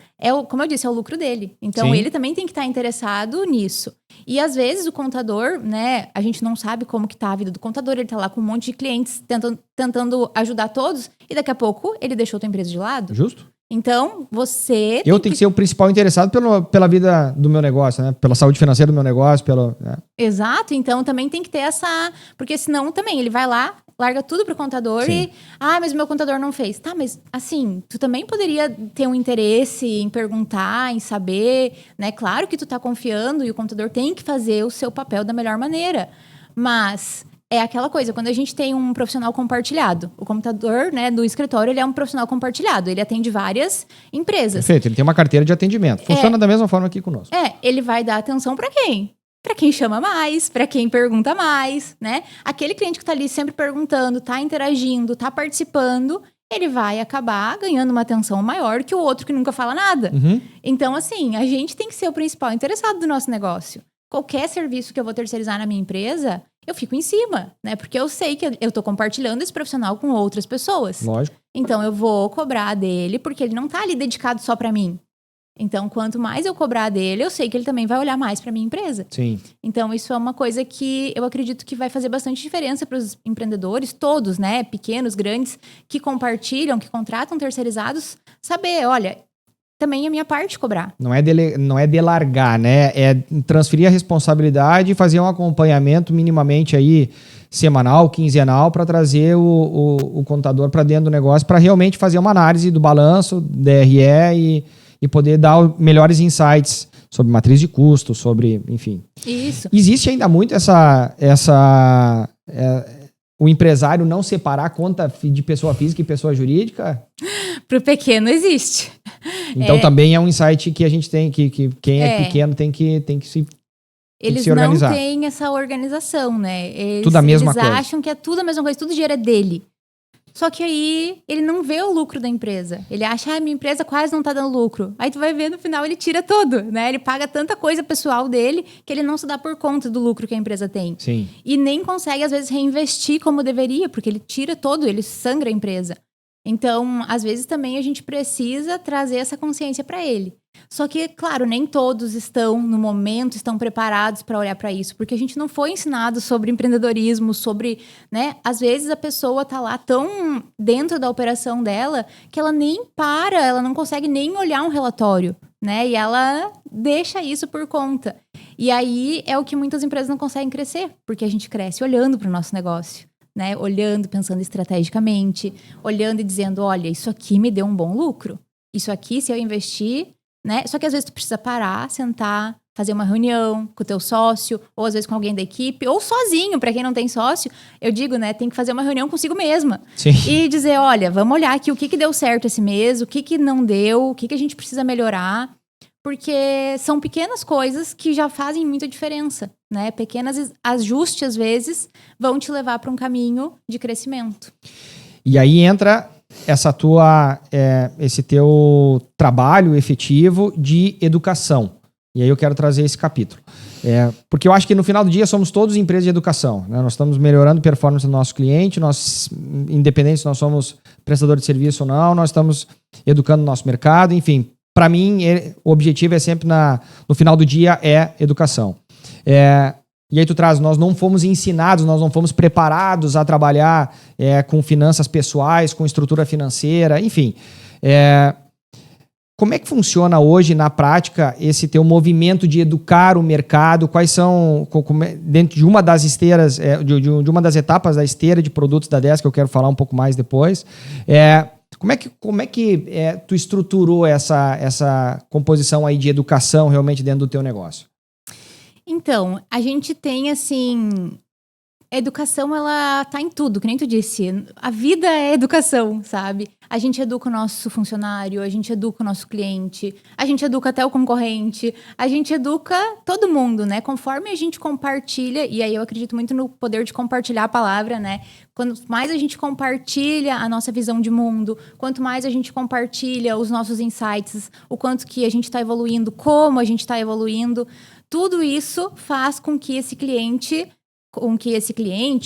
S2: Como eu disse, é o lucro dele. Então, ele também tem que estar interessado nisso. E, às vezes, o contador, né? A gente não sabe como que tá a vida do contador. Ele tá lá com um monte de clientes tentando ajudar todos. E, daqui a pouco, ele deixou a tua empresa de lado.
S1: Justo.
S2: Então, você...
S1: Eu tenho que ser o principal interessado pela vida do meu negócio, né? Pela saúde financeira do meu negócio, né?
S2: Exato. Então, também tem que ter essa... Porque senão, também, ele vai lá, larga tudo pro contador e... mas o meu contador não fez. Tá, mas, assim, tu também poderia ter um interesse em perguntar, em saber, né? Claro que tu tá confiando e o contador tem que fazer o seu papel da melhor maneira. Mas... é aquela coisa, quando a gente tem um profissional compartilhado, o computador, né, do escritório, ele é um profissional compartilhado, ele atende várias empresas.
S1: Perfeito, ele tem uma carteira de atendimento. Funciona da mesma forma aqui conosco.
S2: Ele vai dar atenção para quem? Para quem chama mais, para quem pergunta mais, né? Aquele cliente que tá ali sempre perguntando, tá interagindo, tá participando, ele vai acabar ganhando uma atenção maior que o outro que nunca fala nada. Então, assim, a gente tem que ser o principal interessado do nosso negócio. Qualquer serviço que eu vou terceirizar na minha empresa, eu fico em cima, né? Porque eu sei que eu tô compartilhando esse profissional com outras pessoas.
S1: Lógico.
S2: Então, eu vou cobrar dele, porque ele não tá ali dedicado só para mim. Então, quanto mais eu cobrar dele, eu sei que ele também vai olhar mais para minha empresa.
S1: Sim.
S2: Então, isso é uma coisa que eu acredito que vai fazer bastante diferença para os empreendedores, todos, né? Pequenos, grandes, que compartilham, que contratam terceirizados, saber, olha... também a minha parte cobrar.
S1: Não é delargar, né? É transferir a responsabilidade e fazer um acompanhamento minimamente aí semanal, quinzenal, para trazer o contador para dentro do negócio, para realmente fazer uma análise do balanço, DRE e poder dar melhores insights sobre matriz de custo, sobre, enfim.
S2: Isso.
S1: Existe ainda muito o empresário não separar a conta de pessoa física e pessoa jurídica?
S2: Para o pequeno existe.
S1: Então também é um insight que a gente tem, que quem é pequeno tem que
S2: Eles
S1: se organizar.
S2: não têm essa organização, né?
S1: Tudo a mesma coisa.
S2: Eles acham que é tudo a mesma coisa, tudo dinheiro é dele. Só que aí ele não vê o lucro da empresa. Ele acha, minha empresa quase não tá dando lucro. Aí tu vai ver, no final ele tira tudo, né? Ele paga tanta coisa pessoal dele que ele não se dá por conta do lucro que a empresa tem.
S1: Sim.
S2: E nem consegue, às vezes, reinvestir como deveria, porque ele tira todo, ele sangra a empresa. Então, às vezes também a gente precisa trazer essa consciência para ele. Só que, claro, nem todos estão, no momento, estão preparados para olhar para isso, porque a gente não foi ensinado sobre empreendedorismo, sobre, né? Às vezes a pessoa tá lá tão dentro da operação dela que ela nem para, ela não consegue nem olhar um relatório, né? E ela deixa isso por conta. E aí é o que muitas empresas não conseguem crescer, porque a gente cresce olhando para o nosso negócio. Né, olhando, pensando estrategicamente, olhando e dizendo, olha, isso aqui me deu um bom lucro. Isso aqui, se eu investir, né? Só que às vezes tu precisa parar, sentar, fazer uma reunião com o teu sócio, ou às vezes com alguém da equipe, ou sozinho, para quem não tem sócio, eu digo, né, tem que fazer uma reunião consigo mesma.
S1: Sim.
S2: E dizer, olha, vamos olhar aqui o que deu certo esse mês, o que não deu, o que a gente precisa melhorar. Porque são pequenas coisas que já fazem muita diferença, né? Pequenos ajustes, às vezes, vão te levar para um caminho de crescimento.
S1: E aí entra esse teu trabalho efetivo de educação. E aí eu quero trazer esse capítulo. Porque eu acho que no final do dia somos todos empresas de educação, né? Nós estamos melhorando a performance do nosso cliente, independente se nós somos prestador de serviço ou não, nós estamos educando o nosso mercado, enfim. Para mim, o objetivo é sempre, no final do dia, é educação. E aí tu traz, nós não fomos ensinados, nós não fomos preparados a trabalhar com finanças pessoais, com estrutura financeira, enfim. Como é que funciona hoje, na prática, esse teu movimento de educar o mercado? Quais são, dentro de uma das esteiras, de uma das etapas da esteira de produtos da Desk, que eu quero falar um pouco mais depois, como é que tu estruturou essa composição aí de educação realmente dentro do teu negócio?
S2: Então, a gente tem, assim... A educação, ela tá em tudo, que nem tu disse. A vida é educação, sabe? A gente educa o nosso funcionário, a gente educa o nosso cliente, a gente educa até o concorrente, a gente educa todo mundo, né? Conforme a gente compartilha, e aí eu acredito muito no poder de compartilhar a palavra, né? Quanto mais a gente compartilha a nossa visão de mundo, quanto mais a gente compartilha os nossos insights, o quanto que a gente está evoluindo, como a gente está evoluindo, tudo isso faz com que esse cliente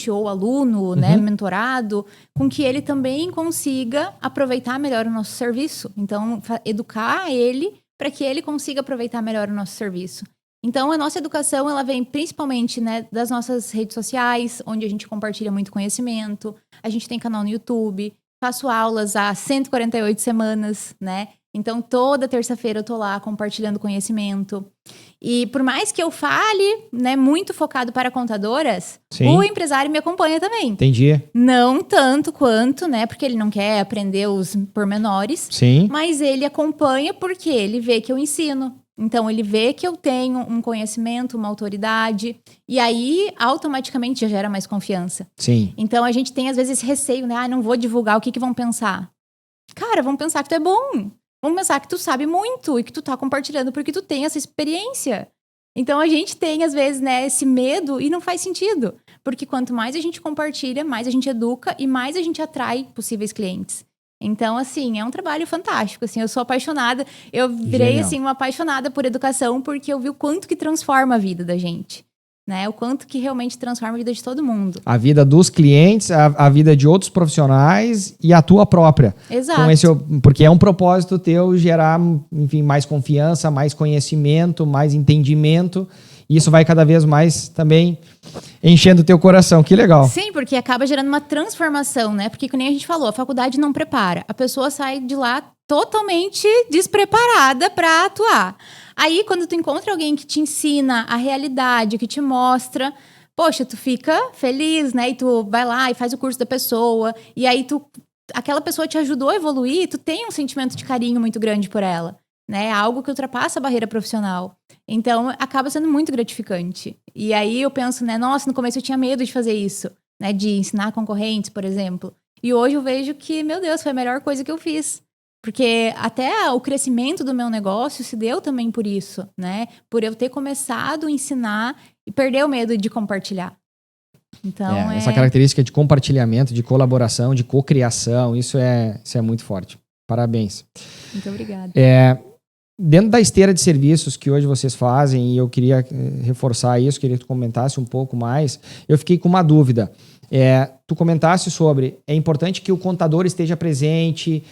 S2: ou aluno, né, mentorado, com que ele também consiga aproveitar melhor o nosso serviço. Então, educar ele para que ele consiga aproveitar melhor o nosso serviço. Então, a nossa educação, ela vem principalmente, né, das nossas redes sociais, onde a gente compartilha muito conhecimento. A gente tem canal no YouTube, faço aulas há 148 semanas, né? Então, toda terça-feira eu tô lá compartilhando conhecimento. E por mais que eu fale, né, muito focado para contadoras, sim, o empresário me acompanha também.
S1: Entendi.
S2: Não tanto quanto, né, porque ele não quer aprender os pormenores.
S1: Sim.
S2: Mas ele acompanha porque ele vê que eu ensino. Então, ele vê que eu tenho um conhecimento, uma autoridade. E aí, automaticamente, já gera mais confiança.
S1: Sim.
S2: Então, a gente tem, às vezes, esse receio, né? Não vou divulgar, o que vão pensar? Cara, vão pensar que tu é bom. Vamos pensar que tu sabe muito e que tu tá compartilhando porque tu tem essa experiência. Então, a gente tem, às vezes, né, esse medo e não faz sentido. Porque quanto mais a gente compartilha, mais a gente educa e mais a gente atrai possíveis clientes. Então, assim, é um trabalho fantástico, assim, eu sou apaixonada, eu virei, genial, assim, uma apaixonada por educação porque eu vi o quanto que transforma a vida da gente, né, o quanto que realmente transforma a vida de todo mundo. A
S1: vida dos clientes, a vida de outros profissionais e a tua própria.
S2: Exato.
S1: Então, porque é um propósito teu gerar, enfim, mais confiança, mais conhecimento, mais entendimento E isso vai cada vez mais também enchendo o teu coração. Que legal.
S2: Sim, porque acaba gerando uma transformação, né? Porque, como a gente falou, a faculdade não prepara. A pessoa sai de lá totalmente despreparada para atuar. Aí, quando tu encontra alguém que te ensina a realidade, que te mostra, poxa, tu fica feliz, né? E tu vai lá e faz o curso da pessoa. E aí, aquela pessoa te ajudou a evoluir, tu tem um sentimento de carinho muito grande por ela, né? Algo que ultrapassa a barreira profissional. Então, acaba sendo muito gratificante. E aí, eu penso, né? Nossa, no começo eu tinha medo de fazer isso, né? De ensinar concorrentes, por exemplo. E hoje eu vejo que, meu Deus, foi a melhor coisa que eu fiz. Porque até o crescimento do meu negócio se deu também por isso, né? Por eu ter começado a ensinar e perder o medo de compartilhar. Então,
S1: essa característica de compartilhamento, de colaboração, de cocriação, isso é muito forte. Parabéns.
S2: Muito obrigada.
S1: Dentro da esteira de serviços que hoje vocês fazem, e eu queria reforçar isso, queria que tu comentasse um pouco mais, eu fiquei com uma dúvida. Tu comentasse sobre, é importante que o contador esteja presente.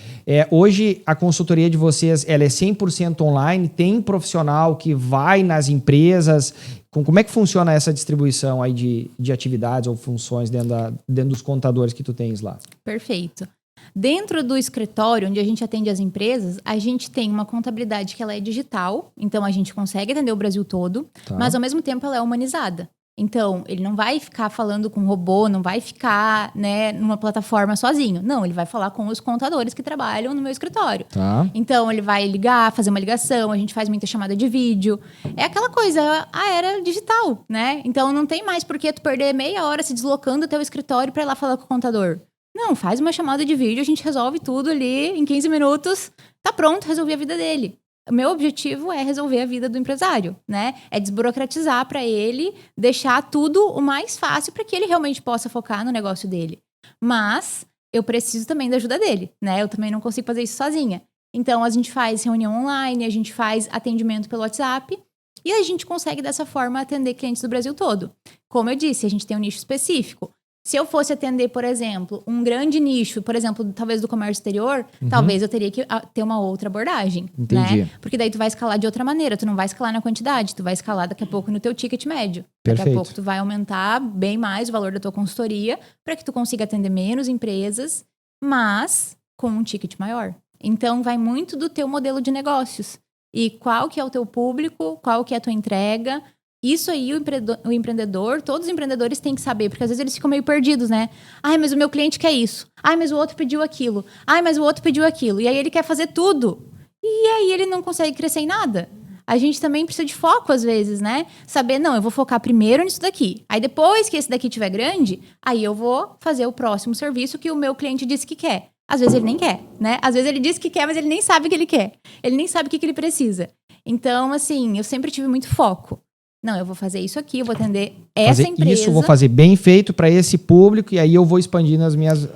S1: Hoje a consultoria de vocês ela é 100% online, tem profissional que vai nas empresas. Como é que funciona essa distribuição aí de atividades ou funções dentro dos contadores que tu tens lá?
S2: Perfeito. Dentro do escritório, onde a gente atende as empresas, a gente tem uma contabilidade que ela é digital, então a gente consegue atender o Brasil todo, mas ao mesmo tempo ela é humanizada. Então, ele não vai ficar falando com um robô, não vai ficar, né, numa plataforma sozinho. Não, ele vai falar com os contadores que trabalham no meu escritório.
S1: Tá.
S2: Então, ele vai ligar, fazer uma ligação, a gente faz muita chamada de vídeo. É aquela coisa, a era digital, né? Então, não tem mais por que tu perder meia hora se deslocando até o escritório para ir lá falar com o contador. Não, faz uma chamada de vídeo, a gente resolve tudo ali em 15 minutos, tá pronto, resolvi a vida dele. O meu objetivo é resolver a vida do empresário, né? É desburocratizar para ele, deixar tudo o mais fácil para que ele realmente possa focar no negócio dele. Mas eu preciso também da ajuda dele, né? Eu também não consigo fazer isso sozinha. Então, a gente faz reunião online, a gente faz atendimento pelo WhatsApp e a gente consegue, dessa forma, atender clientes do Brasil todo. Como eu disse, a gente tem um nicho específico. Se eu fosse atender, por exemplo, um grande nicho, por exemplo, talvez do comércio exterior, talvez eu teria que ter uma outra abordagem.
S1: Entendi.
S2: Né? Porque daí tu vai escalar de outra maneira. Tu não vai escalar na quantidade, tu vai escalar daqui a pouco no teu ticket médio.
S1: Perfeito.
S2: Daqui a pouco tu vai aumentar bem mais o valor da tua consultoria para que tu consiga atender menos empresas, mas com um ticket maior. Então, vai muito do teu modelo de negócios. E qual que é o teu público, qual que é a tua entrega. Isso aí, o empreendedor, todos os empreendedores têm que saber, porque às vezes eles ficam meio perdidos, né? Ai, mas o meu cliente quer isso. Ai, mas o outro pediu aquilo. Ai, mas o outro pediu aquilo. E aí ele quer fazer tudo. E aí ele não consegue crescer em nada. A gente também precisa de foco, às vezes, né? Saber, não, eu vou focar primeiro nisso daqui. Aí depois que esse daqui estiver grande, aí eu vou fazer o próximo serviço que o meu cliente disse que quer. Às vezes ele nem quer, né? Às vezes ele disse que quer, mas ele nem sabe o que ele quer. Ele nem sabe o que ele precisa. Então, assim, eu sempre tive muito foco. Não, eu vou fazer isso aqui, eu vou atender essa empresa.
S1: Isso, vou fazer bem feito para esse público e aí eu vou expandindo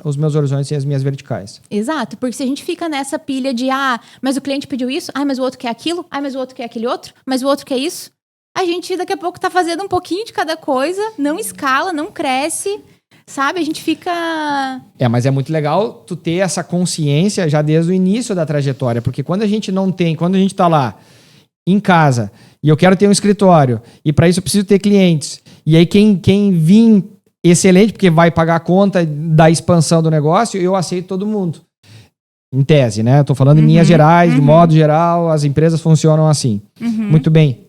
S1: os meus horizontes e as minhas verticais.
S2: Exato, porque se a gente fica nessa pilha de mas o cliente pediu isso, mas o outro quer aquilo, mas o outro quer aquele outro, mas o outro quer isso, a gente daqui a pouco tá fazendo um pouquinho de cada coisa, não escala, não cresce, sabe? A gente fica...
S1: Mas é muito legal tu ter essa consciência já desde o início da trajetória, porque quando a gente não tem, quando a gente tá lá em casa e eu quero ter um escritório e para isso eu preciso ter clientes e aí quem vir excelente, porque vai pagar a conta da expansão do negócio, eu aceito todo mundo. Em tese, né? Eu tô falando em linhas gerais, de modo geral, as empresas funcionam assim. Muito bem.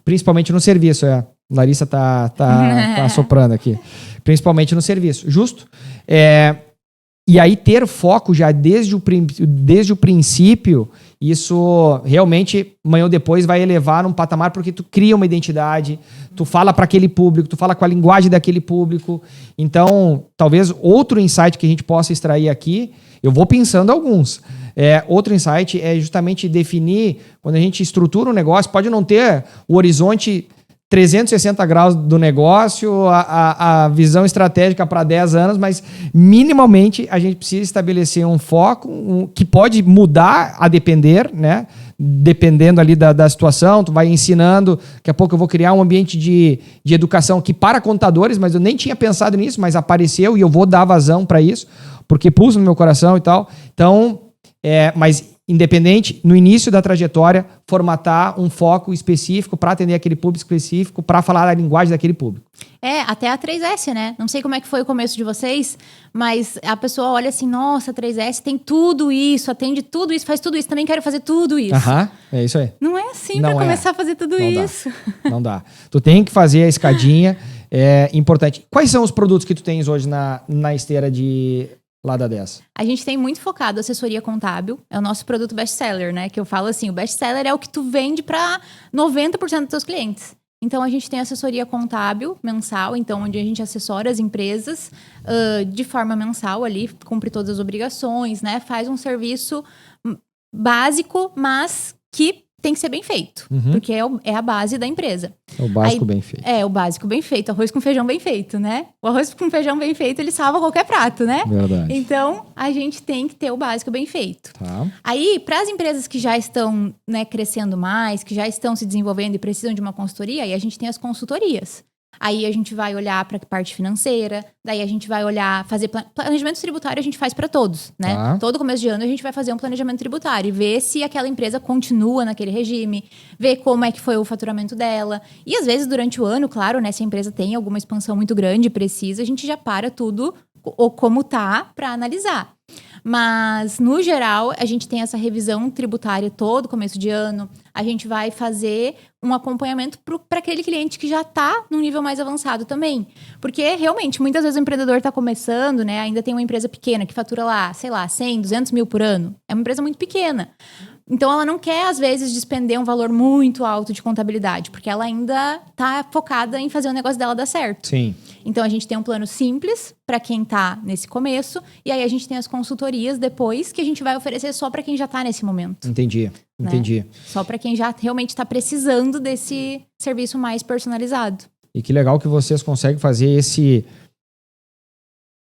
S1: Principalmente no serviço, Larissa tá assoprando aqui. Principalmente no serviço. Justo? E aí ter foco já desde o princípio, isso realmente, amanhã ou depois, vai elevar num patamar, porque tu cria uma identidade, tu fala para aquele público, tu fala com a linguagem daquele público. Então, talvez outro insight que a gente possa extrair aqui, eu vou pensando alguns. Outro insight é justamente definir, quando a gente estrutura um negócio, pode não ter o horizonte 360 graus do negócio, a visão estratégica para 10 anos, mas minimamente a gente precisa estabelecer um foco que pode mudar a depender, né? Dependendo ali da situação, tu vai ensinando, daqui a pouco eu vou criar um ambiente de educação aqui para contadores, mas eu nem tinha pensado nisso, mas apareceu e eu vou dar vazão para isso, porque pulsa no meu coração e tal. Então, mas independente, no início da trajetória, formatar um foco específico para atender aquele público específico, para falar a linguagem daquele público.
S2: Até a 3S, né? Não sei como é que foi o começo de vocês, mas a pessoa olha assim, nossa, a 3S tem tudo isso, atende tudo isso, faz tudo isso, também quero fazer tudo isso.
S1: É isso aí.
S2: Não é assim para começar a fazer tudo isso.
S1: Não dá. Tu tem que fazer a escadinha, é importante. Quais são os produtos que tu tens hoje na esteira lá da 10?
S2: A gente tem muito focado assessoria contábil, é o nosso produto best-seller, né? Que eu falo assim, o best-seller é o que tu vende para 90% dos teus clientes. Então, a gente tem assessoria contábil mensal, então, onde a gente assessora as empresas de forma mensal ali, cumpre todas as obrigações, né? Faz um serviço básico, mas que tem que ser bem feito, porque é a base da empresa.
S1: É o básico bem feito.
S2: É, o básico bem feito, arroz com feijão bem feito, né? O arroz com feijão bem feito, ele salva qualquer prato, né?
S1: Verdade.
S2: Então, a gente tem que ter o básico bem feito.
S1: Tá.
S2: Aí, para as empresas que já estão, né, crescendo mais, que já estão se desenvolvendo e precisam de uma consultoria, aí a gente tem as consultorias. Aí a gente vai olhar para a parte financeira, daí a gente vai olhar, fazer planejamento tributário, a gente faz para todos, né?
S1: Tá.
S2: Todo começo de ano a gente vai fazer um planejamento tributário e ver se aquela empresa continua naquele regime, ver como é que foi o faturamento dela. E às vezes durante o ano, claro, né, se a empresa tem alguma expansão muito grande e precisa, a gente já para tudo ou como tá para analisar. Mas, no geral, a gente tem essa revisão tributária todo começo de ano. A gente vai fazer um acompanhamento para aquele cliente que já está num nível mais avançado também. Porque, realmente, muitas vezes o empreendedor está começando, né? Ainda tem uma empresa pequena que fatura lá, sei lá, 100, 200 mil por ano. É uma empresa muito pequena. Então, ela não quer, às vezes, despender um valor muito alto de contabilidade, porque ela ainda está focada em fazer o negócio dela dar certo.
S1: Sim.
S2: Então, a gente tem um plano simples para quem está nesse começo, e aí a gente tem as consultorias depois, que a gente vai oferecer só para quem já está nesse momento.
S1: Entendi.
S2: Só para quem já realmente está precisando desse serviço mais personalizado.
S1: E que legal que vocês conseguem fazer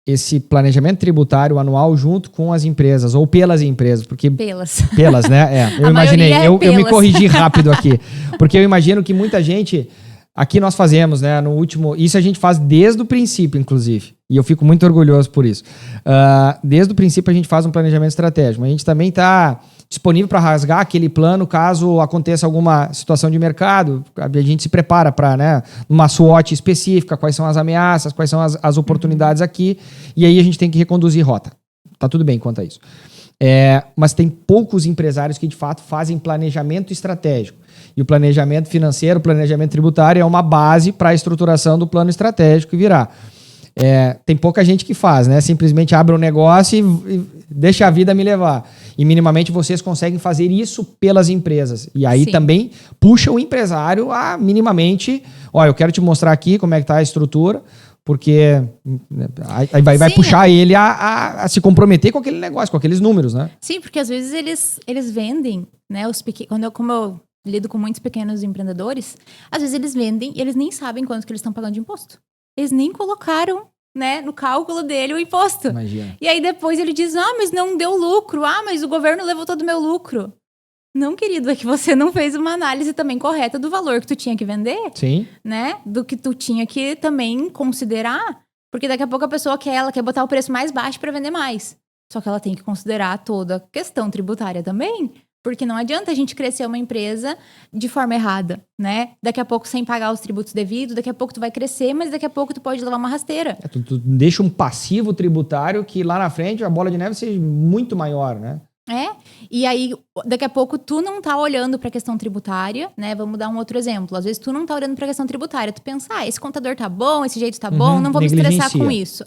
S1: esse planejamento tributário anual junto com as empresas, ou pelas empresas, porque... Pelas, né? Eu imaginei, eu me corrigi rápido aqui, porque eu imagino que muita gente, aqui nós fazemos, né, no último, isso a gente faz desde o princípio, inclusive, e eu fico muito orgulhoso por isso. Desde o princípio a gente faz um planejamento estratégico, a gente também está disponível para rasgar aquele plano caso aconteça alguma situação de mercado. A gente se prepara para, né, uma SWOT específica, quais são as ameaças, quais são as oportunidades aqui, e aí a gente tem que reconduzir rota. Tá tudo bem quanto a isso. Mas tem poucos empresários que, de fato, fazem planejamento estratégico. E o planejamento financeiro, o planejamento tributário é uma base para a estruturação do plano estratégico e virar. Tem pouca gente que faz, né? Simplesmente abre um negócio e deixa a vida me levar. E minimamente vocês conseguem fazer isso pelas empresas. E aí também puxa o empresário a minimamente, eu quero te mostrar aqui como é que tá a estrutura, porque aí vai puxar ele a se comprometer com aquele negócio, com aqueles números, né?
S2: Sim, porque às vezes eles vendem, né? Como eu lido com muitos pequenos empreendedores, às vezes eles vendem e eles nem sabem quanto que eles estão pagando de imposto. Eles nem colocaram, né, no cálculo dele o imposto.
S1: Imagina.
S2: E aí depois ele diz, mas não deu lucro. Mas o governo levou todo o meu lucro. Não, querido, é que você não fez uma análise também correta do valor que tu tinha que vender.
S1: Sim.
S2: Né? Do que tu tinha que também considerar. Porque daqui a pouco a pessoa quer botar o preço mais baixo para vender mais. Só que ela tem que considerar toda a questão tributária também. Porque não adianta a gente crescer uma empresa de forma errada, né? Daqui a pouco sem pagar os tributos devidos, daqui a pouco tu vai crescer, mas daqui a pouco tu pode levar uma rasteira.
S1: Tu deixa um passivo tributário que lá na frente a bola de neve seja muito maior, né?
S2: E aí daqui a pouco tu não tá olhando pra questão tributária, né? Vamos dar um outro exemplo. Às vezes tu não tá olhando pra questão tributária, tu pensa, esse contador tá bom, esse jeito tá bom, não vou me estressar com isso.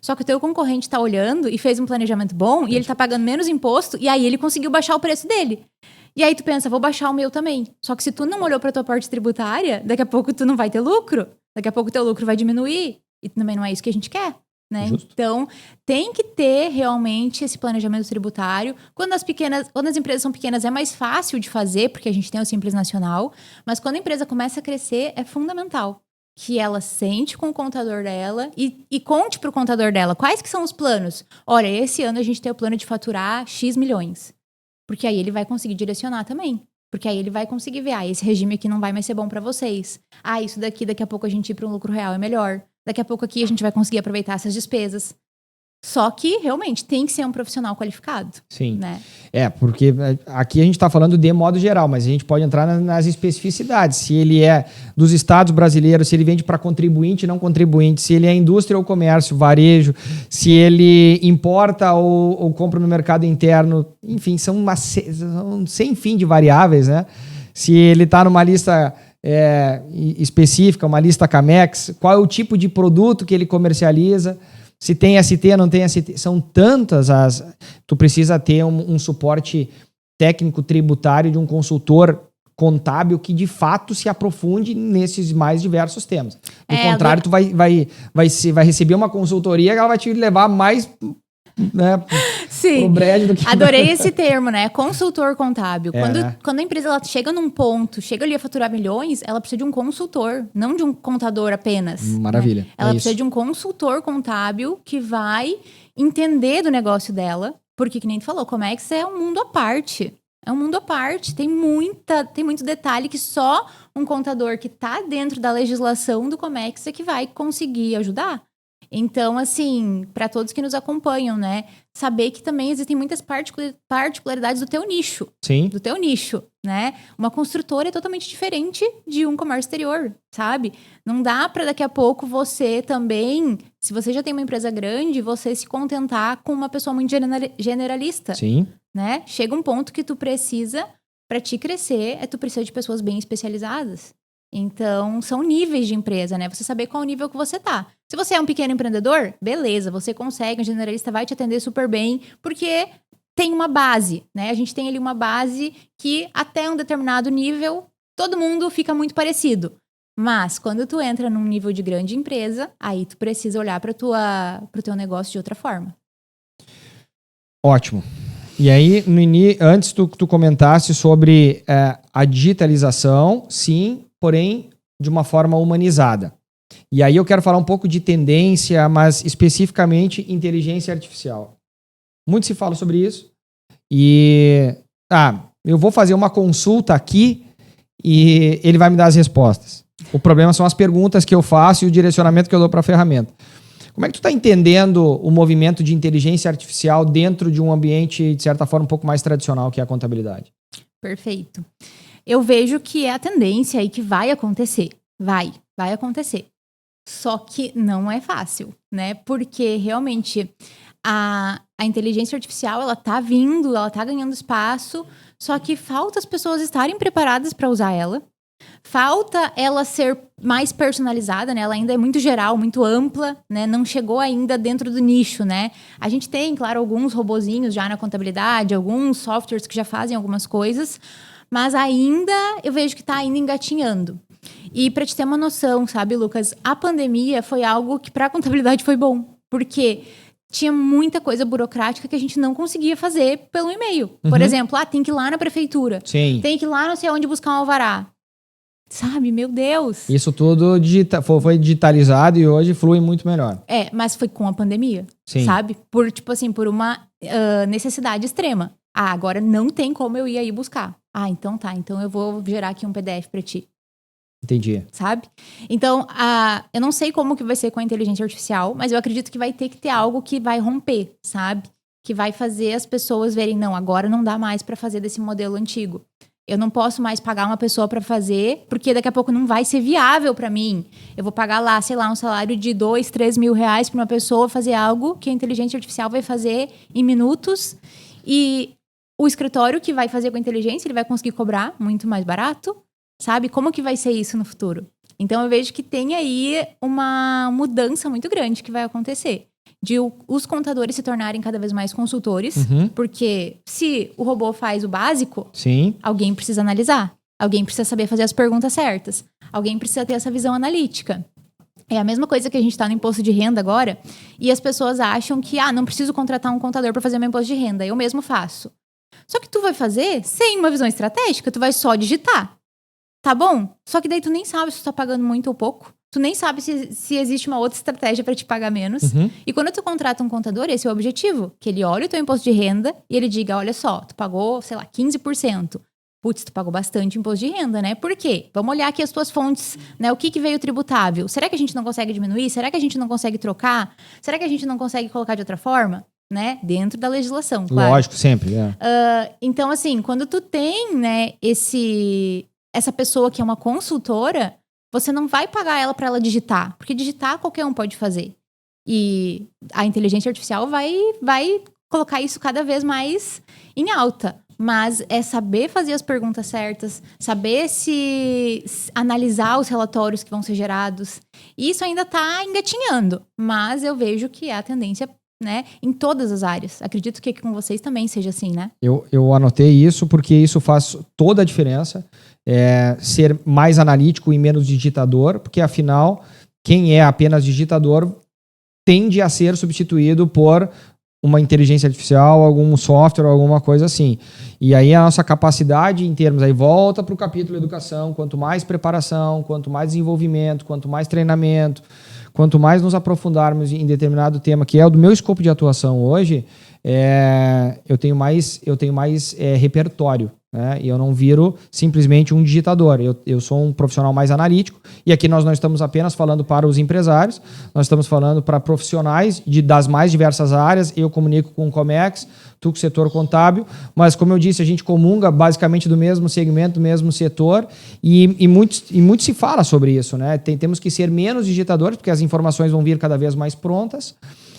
S2: Só que o teu concorrente tá olhando e fez um planejamento bom e ele tá pagando menos imposto e aí ele conseguiu baixar o preço dele. E aí tu pensa, vou baixar o meu também. Só que se tu não olhou pra tua parte tributária, daqui a pouco tu não vai ter lucro. Daqui a pouco o teu lucro vai diminuir. E também não é isso que a gente quer, né? Então, tem que ter realmente esse planejamento tributário. Quando as empresas são pequenas é mais fácil de fazer, porque a gente tem o Simples Nacional. Mas quando a empresa começa a crescer, é fundamental que ela sente com o contador dela e conte para o contador dela quais que são os planos. Olha, esse ano a gente tem o plano de faturar X milhões. Porque aí ele vai conseguir direcionar também. Porque aí ele vai conseguir ver, esse regime aqui não vai mais ser bom para vocês. Isso daqui a pouco a gente ir para um lucro real é melhor. Daqui a pouco aqui a gente vai conseguir aproveitar essas despesas. Só que, realmente, tem que ser um profissional qualificado.
S1: Sim.
S2: Né?
S1: Porque aqui a gente está falando de modo geral, mas a gente pode entrar nas especificidades. Se ele é dos estados brasileiros, se ele vende para contribuinte e não contribuinte, se ele é indústria ou comércio, varejo, se ele importa ou compra no mercado interno, enfim, são sem fim de variáveis, né? Se ele está numa lista específica, uma lista Camex, qual é o tipo de produto que ele comercializa, se tem ST, não tem ST, são tantas tu precisa ter um suporte técnico tributário de um consultor contábil que de fato se aprofunde nesses mais diversos temas. Do contrário, tu vai receber uma consultoria que ela vai te levar mais, né,
S2: sim,
S1: pro brejo do que...
S2: Adorei esse termo, né? Consultor contábil. Quando a empresa ela chega num ponto, chega ali a faturar milhões, ela precisa de um consultor, não de um contador apenas.
S1: Maravilha.
S2: Né? Ela precisa de um consultor contábil que vai entender do negócio dela, porque, que nem tu falou, Comex é um mundo à parte. É um mundo à parte. Tem muito detalhe que só um contador que tá dentro da legislação do Comex é que vai conseguir ajudar. Então, assim, para todos que nos acompanham, né? Saber que também existem muitas particularidades do teu nicho.
S1: Sim.
S2: Do teu nicho, né? Uma construtora é totalmente diferente de um comércio exterior, sabe? Não dá para daqui a pouco você também, se você já tem uma empresa grande, você se contentar com uma pessoa muito generalista.
S1: Sim.
S2: Né? Chega um ponto que tu precisa, para te crescer, tu precisa de pessoas bem especializadas. Então, são níveis de empresa, né? Você saber qual nível que você tá. Se você é um pequeno empreendedor, beleza, você consegue, um generalista vai te atender super bem, porque tem uma base, né? A gente tem ali uma base que até um determinado nível, todo mundo fica muito parecido. Mas, quando tu entra num nível de grande empresa, aí tu precisa olhar pro teu negócio de outra forma.
S1: Ótimo. E aí, antes tu comentasse sobre a digitalização, sim, porém de uma forma humanizada. E aí eu quero falar um pouco de tendência, mas especificamente inteligência artificial. Muito se fala sobre isso. E eu vou fazer uma consulta aqui e ele vai me dar as respostas. O problema são as perguntas que eu faço e o direcionamento que eu dou para a ferramenta. Como é que tu está entendendo o movimento de inteligência artificial dentro de um ambiente, de certa forma, um pouco mais tradicional que é a contabilidade?
S2: Perfeito. Eu vejo que é a tendência e que vai acontecer. Vai acontecer. Só que não é fácil, né? Porque realmente a inteligência artificial, ela tá vindo, ela tá ganhando espaço, só que falta as pessoas estarem preparadas para usar ela. Falta ela ser mais personalizada, né? Ela ainda é muito geral, muito ampla, né? Não chegou ainda dentro do nicho, né? A gente tem, claro, alguns robozinhos já na contabilidade, alguns softwares que já fazem algumas coisas, mas ainda eu vejo que tá ainda engatinhando. E para te ter uma noção, sabe, Lucas, a pandemia foi algo que para a contabilidade foi bom, porque tinha muita coisa burocrática que a gente não conseguia fazer pelo e-mail. Por exemplo, tem que ir lá na prefeitura.
S1: Sim.
S2: Tem que ir lá não sei onde buscar um alvará. Sabe, meu Deus.
S1: Isso tudo foi digitalizado e hoje flui muito melhor.
S2: Mas foi com a pandemia. Sim. Sabe? Por uma necessidade extrema. Agora não tem como eu ir aí buscar. Então tá. Então eu vou gerar aqui um PDF pra ti.
S1: Entendi.
S2: Sabe? Então, eu não sei como que vai ser com a inteligência artificial, mas eu acredito que vai ter que ter algo que vai romper, sabe? Que vai fazer as pessoas verem, não, agora não dá mais pra fazer desse modelo antigo. Eu não posso mais pagar uma pessoa pra fazer, porque daqui a pouco não vai ser viável pra mim. Eu vou pagar lá, sei lá, um salário de 2, 3 mil reais pra uma pessoa fazer algo que a inteligência artificial vai fazer em minutos. E o escritório que vai fazer com a inteligência, ele vai conseguir cobrar muito mais barato. Sabe? Como que vai ser isso no futuro? Então, eu vejo que tem aí uma mudança muito grande que vai acontecer. De os contadores se tornarem cada vez mais consultores. Porque se o robô faz o básico,
S1: sim,
S2: alguém precisa analisar. Alguém precisa saber fazer as perguntas certas. Alguém precisa ter essa visão analítica. É a mesma coisa que a gente está no imposto de renda agora. E as pessoas acham que, não preciso contratar um contador para fazer meu imposto de renda. Eu mesmo faço. Só que tu vai fazer sem uma visão estratégica. Tu vai só digitar. Tá bom? Só que daí tu nem sabe se tu tá pagando muito ou pouco. Tu nem sabe se existe uma outra estratégia para te pagar menos. E quando tu contrata um contador, esse é o objetivo. Que ele olhe o teu imposto de renda e ele diga, olha só, tu pagou, sei lá, 15%. Putz, tu pagou bastante imposto de renda, né? Por quê? Vamos olhar aqui as tuas fontes, né? O que veio tributável? Será que a gente não consegue diminuir? Será que a gente não consegue trocar? Será que a gente não consegue colocar de outra forma? Né? Dentro da legislação, claro.
S1: Lógico, sempre,
S2: Então, assim, quando tu tem, né, essa pessoa que é uma consultora, você não vai pagar ela para ela digitar, porque digitar qualquer um pode fazer. E a inteligência artificial vai colocar isso cada vez mais em alta. Mas é saber fazer as perguntas certas, saber se analisar os relatórios que vão ser gerados. Isso ainda está engatinhando, mas eu vejo que é a tendência, né, em todas as áreas. Acredito que com vocês também seja assim, né?
S1: Eu anotei isso porque isso faz toda a diferença. Ser mais analítico e menos digitador, porque afinal, quem é apenas digitador tende a ser substituído por uma inteligência artificial, algum software, alguma coisa assim. E aí a nossa capacidade em termos, aí volta para o capítulo educação, quanto mais preparação, quanto mais desenvolvimento, quanto mais treinamento, quanto mais nos aprofundarmos em determinado tema, que é o do meu escopo de atuação hoje, eu tenho mais repertório. Né? E eu não viro simplesmente um digitador. Eu sou um profissional mais analítico. E aqui nós não estamos apenas falando para os empresários, nós estamos falando para profissionais das mais diversas áreas. Eu comunico com o Comex, tu com o setor contábil, mas como eu disse, a gente comunga basicamente do mesmo segmento, do mesmo setor, e muito se fala sobre isso. Né? Temos que ser menos digitadores, porque as informações vão vir cada vez mais prontas,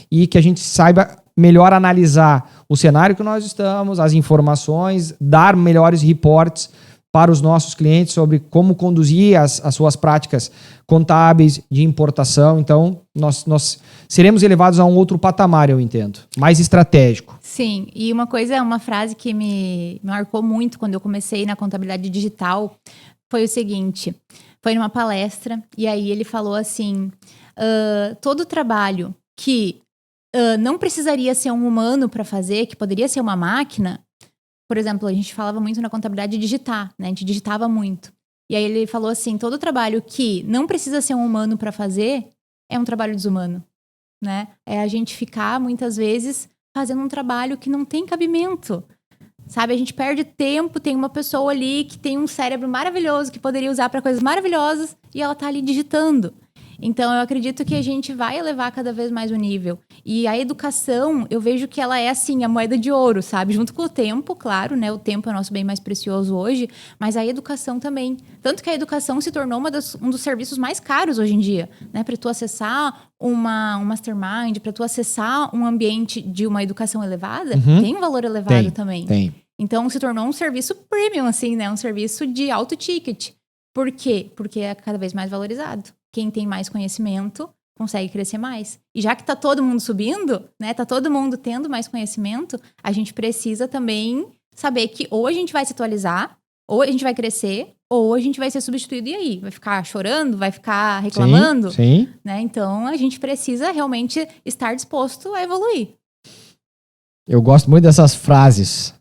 S1: e que a gente saiba melhor analisar o cenário que nós estamos, as informações, dar melhores reportes para os nossos clientes sobre como conduzir as suas práticas contábeis de importação. Então, nós seremos elevados a um outro patamar, eu entendo, mais estratégico.
S2: Sim, e uma frase que me marcou muito quando eu comecei na contabilidade digital foi o seguinte, foi numa palestra, e aí ele falou assim, todo trabalho que não precisaria ser um humano para fazer, que poderia ser uma máquina. Por exemplo, a gente falava muito na contabilidade de digitar, né? A gente digitava muito. E aí ele falou assim, todo trabalho que não precisa ser um humano para fazer é um trabalho desumano, né? É a gente ficar, muitas vezes, fazendo um trabalho que não tem cabimento. Sabe, a gente perde tempo, tem uma pessoa ali que tem um cérebro maravilhoso, que poderia usar para coisas maravilhosas, e ela tá ali digitando. Então, eu acredito que a gente vai elevar cada vez mais o nível. E a educação, eu vejo que ela é, assim, a moeda de ouro, sabe? Junto com o tempo, claro, né? O tempo é o nosso bem mais precioso hoje, mas a educação também. Tanto que a educação se tornou um dos serviços mais caros hoje em dia, né? Para tu acessar um mastermind, para tu acessar um ambiente de uma educação elevada, tem um valor elevado também.
S1: Tem.
S2: Então, se tornou um serviço premium, assim, né? Um serviço de alto ticket. Por quê? Porque é cada vez mais valorizado. Quem tem mais conhecimento consegue crescer mais. E já que tá todo mundo subindo, né? Tá todo mundo tendo mais conhecimento, a gente precisa também saber que ou a gente vai se atualizar, ou a gente vai crescer, ou a gente vai ser substituído. E aí? Vai ficar chorando? Vai ficar reclamando?
S1: Sim.
S2: Né? Então, a gente precisa realmente estar disposto a evoluir.
S1: Eu gosto muito dessas frases.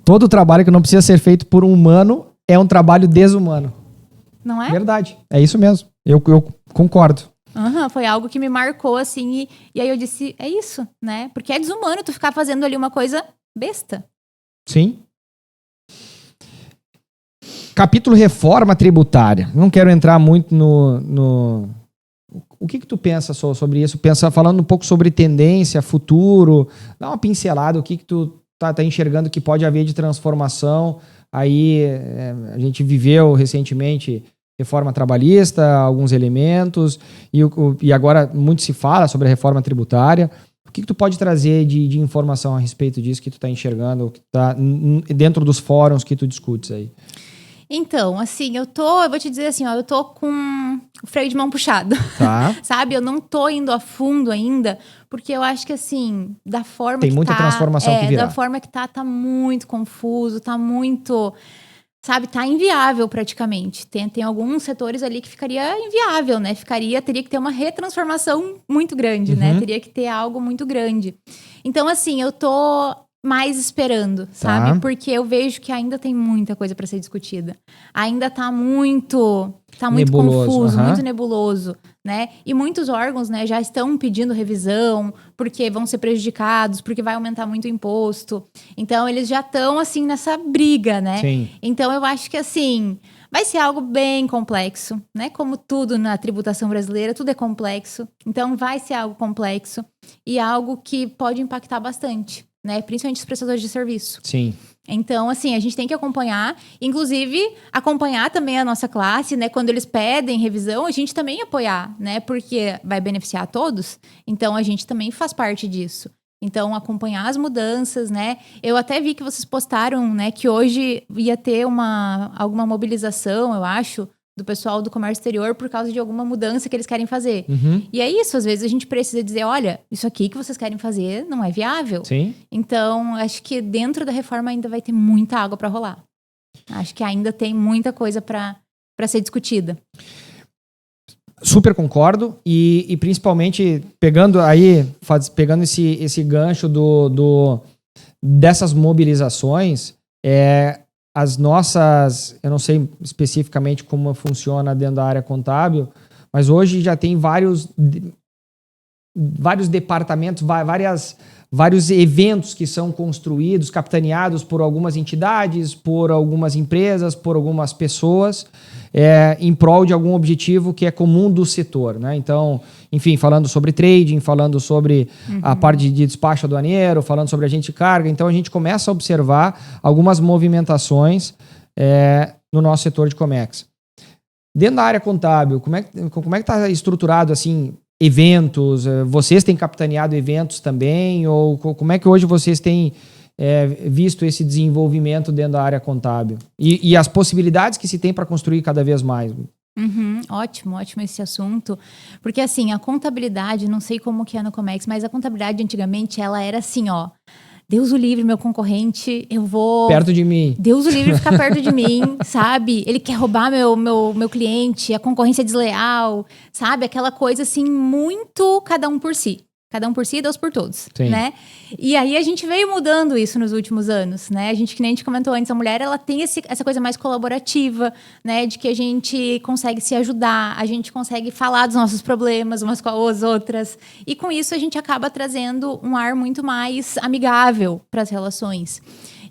S1: Todo trabalho que não precisa ser feito por um humano é um trabalho desumano.
S2: Não é?
S1: Verdade. É isso mesmo. Eu concordo.
S2: Foi algo que me marcou, assim, e aí eu disse, é isso, né? Porque é desumano tu ficar fazendo ali uma coisa besta.
S1: Sim. Capítulo reforma tributária. Não quero entrar muito no... O que tu pensa sobre isso? Falando um pouco sobre tendência, futuro, dá uma pincelada, o que tu tá enxergando que pode haver de transformação. Aí a gente viveu recentemente reforma trabalhista, alguns elementos, e agora muito se fala sobre a reforma tributária. O que tu pode trazer de informação a respeito disso que tu está enxergando, que tá dentro dos fóruns que tu discutes aí?
S2: Então, assim, eu vou te dizer assim, ó, eu tô com o freio de mão puxado,
S1: tá.
S2: Sabe? Eu não tô indo a fundo ainda, porque eu acho que, assim, da forma
S1: tem
S2: que
S1: muita transformação que virá.
S2: Da forma que tá muito confuso, tá muito... Sabe, tá inviável praticamente. Tem alguns setores ali que ficaria inviável, né? Teria que ter uma retransformação muito grande, né? Teria que ter algo muito grande. Então, assim, eu tô mais esperando, sabe? Porque eu vejo que ainda tem muita coisa para ser discutida. Ainda tá muito
S1: nebuloso,
S2: confuso, muito nebuloso, né? E muitos órgãos, né, já estão pedindo revisão porque vão ser prejudicados, porque vai aumentar muito o imposto. Então, eles já estão, assim, nessa briga, né?
S1: Sim.
S2: Então, eu acho que, assim, vai ser algo bem complexo, né? Como tudo na tributação brasileira, tudo é complexo. Então, vai ser algo complexo e algo que pode impactar bastante, né? Principalmente os prestadores de serviço.
S1: Sim.
S2: Então, assim, a gente tem que acompanhar, inclusive acompanhar também a nossa classe, né? Quando eles pedem revisão, a gente também apoiar, né? Porque vai beneficiar a todos, então a gente também faz parte disso. Então, acompanhar as mudanças, né? Eu até vi que vocês postaram, né, que hoje ia ter alguma mobilização, eu acho, do pessoal do comércio exterior por causa de alguma mudança que eles querem fazer. E é isso, às vezes a gente precisa dizer, olha, isso aqui que vocês querem fazer não é viável.
S1: Sim.
S2: Então, acho que dentro da reforma ainda vai ter muita água para rolar. Acho que ainda tem muita coisa para ser discutida.
S1: Super concordo e principalmente pegando esse gancho dessas mobilizações, as nossas, eu não sei especificamente como funciona dentro da área contábil, mas hoje já tem vários departamentos, vários eventos que são construídos, capitaneados por algumas entidades, por algumas empresas, por algumas pessoas, em prol de algum objetivo que é comum do setor, né? Então, enfim, falando sobre trading, falando sobre a parte de despacho aduaneiro, falando sobre agente de carga. Então, a gente começa a observar algumas movimentações no nosso setor de Comex. Dentro da área contábil, como é que está estruturado, assim, eventos? Vocês têm capitaneado eventos também? Ou como é que hoje vocês têm visto esse desenvolvimento dentro da área contábil? E as possibilidades que se tem para construir cada vez mais?
S2: Ótimo esse assunto. Porque, assim, a contabilidade, não sei como que é no Comex, mas a contabilidade antigamente, ela era assim, ó... Deus o livre, meu concorrente, eu vou...
S1: Perto de mim.
S2: Deus o livre ficar perto de mim, sabe? Ele quer roubar meu cliente, a concorrência é desleal, sabe? Aquela coisa, assim, muito cada um por si. Cada um por si, Deus por todos,
S1: Sim.
S2: Né? E aí a gente veio mudando isso nos últimos anos, né? Que nem a gente comentou antes, a mulher, ela tem essa coisa mais colaborativa, né? De que a gente consegue se ajudar, a gente consegue falar dos nossos problemas umas com as outras. E com isso a gente acaba trazendo um ar muito mais amigável para as relações.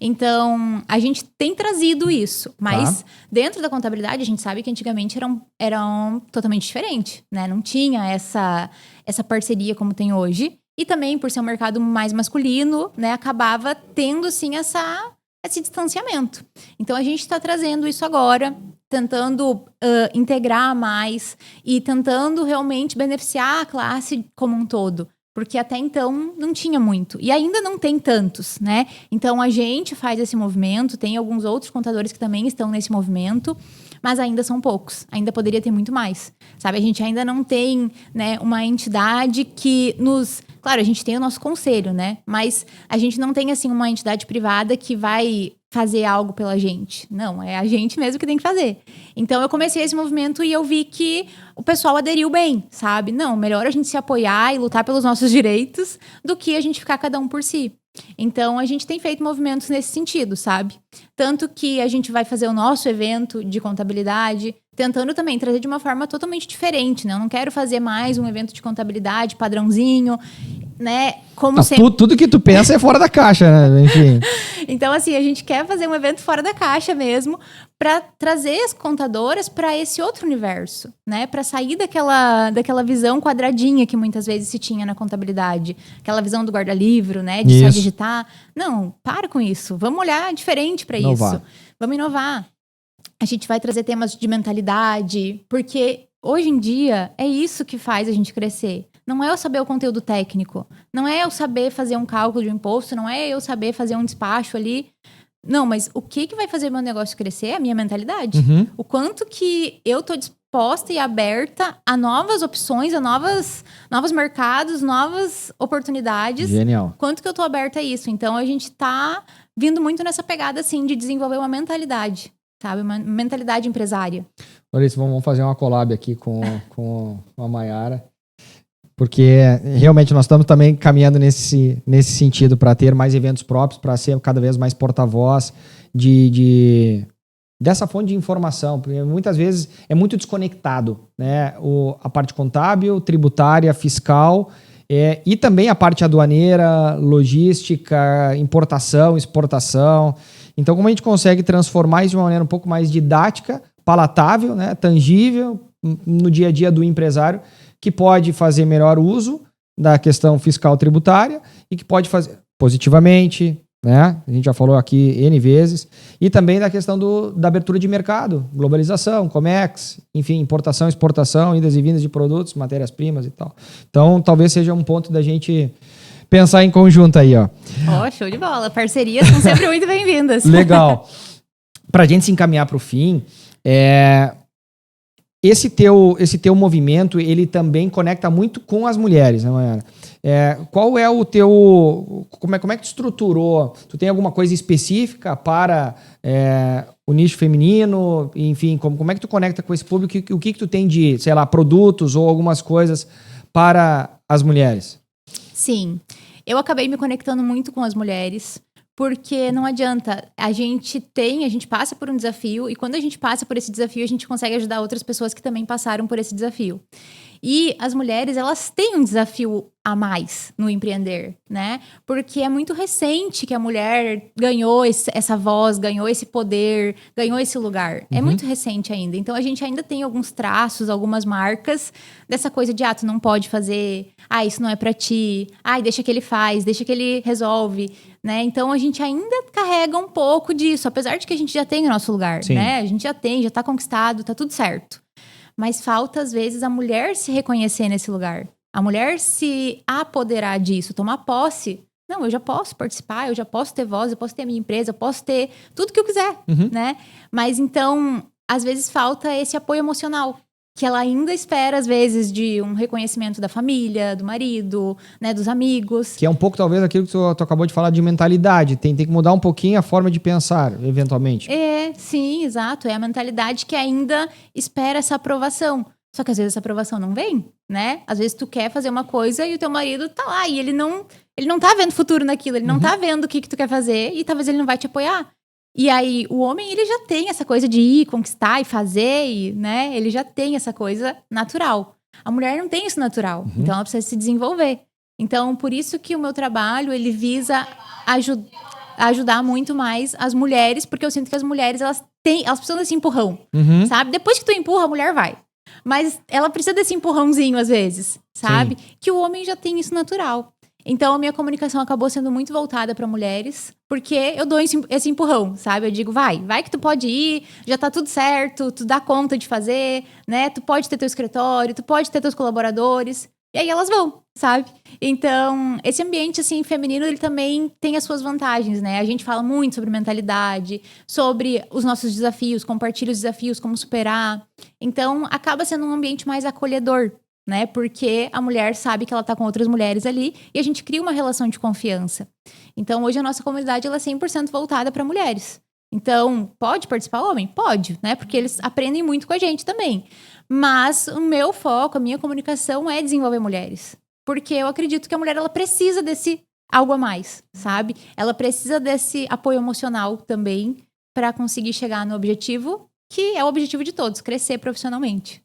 S2: Então, a gente tem trazido isso, mas dentro da contabilidade, a gente sabe que antigamente eram totalmente diferentes, né? Não tinha essa parceria como tem hoje. E também, por ser um mercado mais masculino, né? Acabava tendo, sim, esse distanciamento. Então, a gente está trazendo isso agora, tentando integrar mais e tentando realmente beneficiar a classe como um todo. Porque até então não tinha muito. E ainda não tem tantos, né? Então, a gente faz esse movimento. Tem alguns outros contadores que também estão nesse movimento. Mas ainda são poucos. Ainda poderia ter muito mais. Sabe? A gente ainda não tem, né, uma entidade que nos... Claro, a gente tem o nosso conselho, né? Mas a gente não tem, assim, uma entidade privada que vai fazer algo pela gente. Não, é a gente mesmo que tem que fazer. Então, eu comecei esse movimento e eu vi que o pessoal aderiu bem, sabe? Não, melhor a gente se apoiar e lutar pelos nossos direitos do que a gente ficar cada um por si. Então, a gente tem feito movimentos nesse sentido, sabe? Tanto que a gente vai fazer o nosso evento de contabilidade, tentando também trazer de uma forma totalmente diferente, né? Eu não quero fazer mais um evento de contabilidade padrãozinho, né? Como sempre...
S1: Tudo que tu pensa é fora da caixa, né? Enfim.
S2: Então, assim, a gente quer fazer um evento fora da caixa mesmo, para trazer as contadoras para esse outro universo, né? Para sair daquela visão quadradinha que muitas vezes se tinha na contabilidade. Aquela visão do guarda-livro, né? De só digitar. Não, para com isso. Vamos olhar diferente para isso. Vamos inovar. A gente vai trazer temas de mentalidade, porque hoje em dia é isso que faz a gente crescer. Não é eu saber o conteúdo técnico. Não é eu saber fazer um cálculo de um imposto. Não é eu saber fazer um despacho ali. Não, mas o que vai fazer meu negócio crescer é a minha mentalidade. O quanto que eu tô disposta e aberta a novas opções, a novos mercados, novas oportunidades.
S1: Genial.
S2: Quanto que eu tô aberta a isso. Então, a gente tá vindo muito nessa pegada, assim, de desenvolver uma mentalidade, sabe? Uma mentalidade empresária.
S1: Olha isso, vamos fazer uma collab aqui com a Mayara. porque realmente nós estamos também caminhando nesse sentido para ter mais eventos próprios, para ser cada vez mais porta-voz dessa fonte de informação, porque muitas vezes é muito desconectado, né? A parte contábil, tributária, fiscal, e também a parte aduaneira, logística, importação, exportação. Então, como a gente consegue transformar isso de uma maneira um pouco mais didática, palatável, né? Tangível, no dia a dia do empresário, que pode fazer melhor uso da questão fiscal tributária e que pode fazer positivamente, né? A gente já falou aqui N vezes, e também da questão da abertura de mercado, globalização, Comex, enfim, importação, exportação, idas e vindas de produtos, matérias-primas e tal. Então, talvez seja um ponto da gente pensar em conjunto aí, ó.
S2: Show de bola. Parcerias são sempre muito bem-vindas.
S1: Legal. Pra gente se encaminhar pro fim, esse teu movimento, ele também conecta muito com as mulheres, né, Maiara? Qual é o teu... Como é que tu estruturou? Tu tem alguma coisa específica para o nicho feminino? Enfim, como é que tu conecta com esse público? O que tu tem de, sei lá, produtos ou algumas coisas para as mulheres?
S2: Sim. Eu acabei me conectando muito com as mulheres, porque não adianta, a gente passa por um desafio, e quando a gente passa por esse desafio, a gente consegue ajudar outras pessoas que também passaram por esse desafio. E as mulheres, elas têm um desafio a mais no empreender, né? Porque é muito recente que a mulher ganhou essa voz, ganhou esse poder, ganhou esse lugar. É muito recente ainda. Então, a gente ainda tem alguns traços, algumas marcas dessa coisa de, tu não pode fazer, isso não é pra ti, deixa que ele faz, deixa que ele resolve, né? Então, a gente ainda carrega um pouco disso, apesar de que a gente já tem o nosso lugar,
S1: Sim.
S2: né? A gente já tá conquistado, tá tudo certo. Mas falta, às vezes, a mulher se reconhecer nesse lugar. A mulher se apoderar disso, tomar posse. Não, eu já posso participar, eu já posso ter voz, eu posso ter a minha empresa, eu posso ter tudo que eu quiser, né? Mas, então, às vezes falta esse apoio emocional, que ela ainda espera, às vezes, de um reconhecimento da família, do marido, né, dos amigos.
S1: Que é um pouco, talvez, aquilo que tu acabou de falar de mentalidade. Tem que mudar um pouquinho a forma de pensar, eventualmente.
S2: Sim, exato. É a mentalidade que ainda espera essa aprovação. Só que, às vezes, essa aprovação não vem, né? Às vezes, tu quer fazer uma coisa e o teu marido tá lá e ele não tá vendo futuro naquilo, ele não tá vendo o que tu quer fazer e talvez ele não vai te apoiar. E aí, o homem, ele já tem essa coisa de ir, conquistar e fazer, e, né? Ele já tem essa coisa natural. A mulher não tem isso natural, então ela precisa se desenvolver. Então, por isso que o meu trabalho, ele visa ajudar muito mais as mulheres, porque eu sinto que as mulheres, elas precisam desse empurrão, sabe? Depois que tu empurra, a mulher vai. Mas ela precisa desse empurrãozinho, às vezes, sabe? Sim. Que o homem já tem isso natural. Então, a minha comunicação acabou sendo muito voltada para mulheres, porque eu dou esse empurrão, sabe? Eu digo, vai que tu pode ir, já tá tudo certo, tu dá conta de fazer, né? Tu pode ter teu escritório, tu pode ter teus colaboradores, e aí elas vão, sabe? Então, esse ambiente, assim, feminino, ele também tem as suas vantagens, né? A gente fala muito sobre mentalidade, sobre os nossos desafios, compartilha os desafios, como superar. Então, acaba sendo um ambiente mais acolhedor, né? Porque a mulher sabe que ela tá com outras mulheres ali e a gente cria uma relação de confiança. Então, hoje a nossa comunidade ela é 100% voltada para mulheres. Então, pode participar homem? Pode, né? Porque eles aprendem muito com a gente também. Mas o meu foco, a minha comunicação é desenvolver mulheres. Porque eu acredito que a mulher ela precisa desse algo a mais, sabe? Ela precisa desse apoio emocional também para conseguir chegar no objetivo, que é o objetivo de todos, crescer profissionalmente.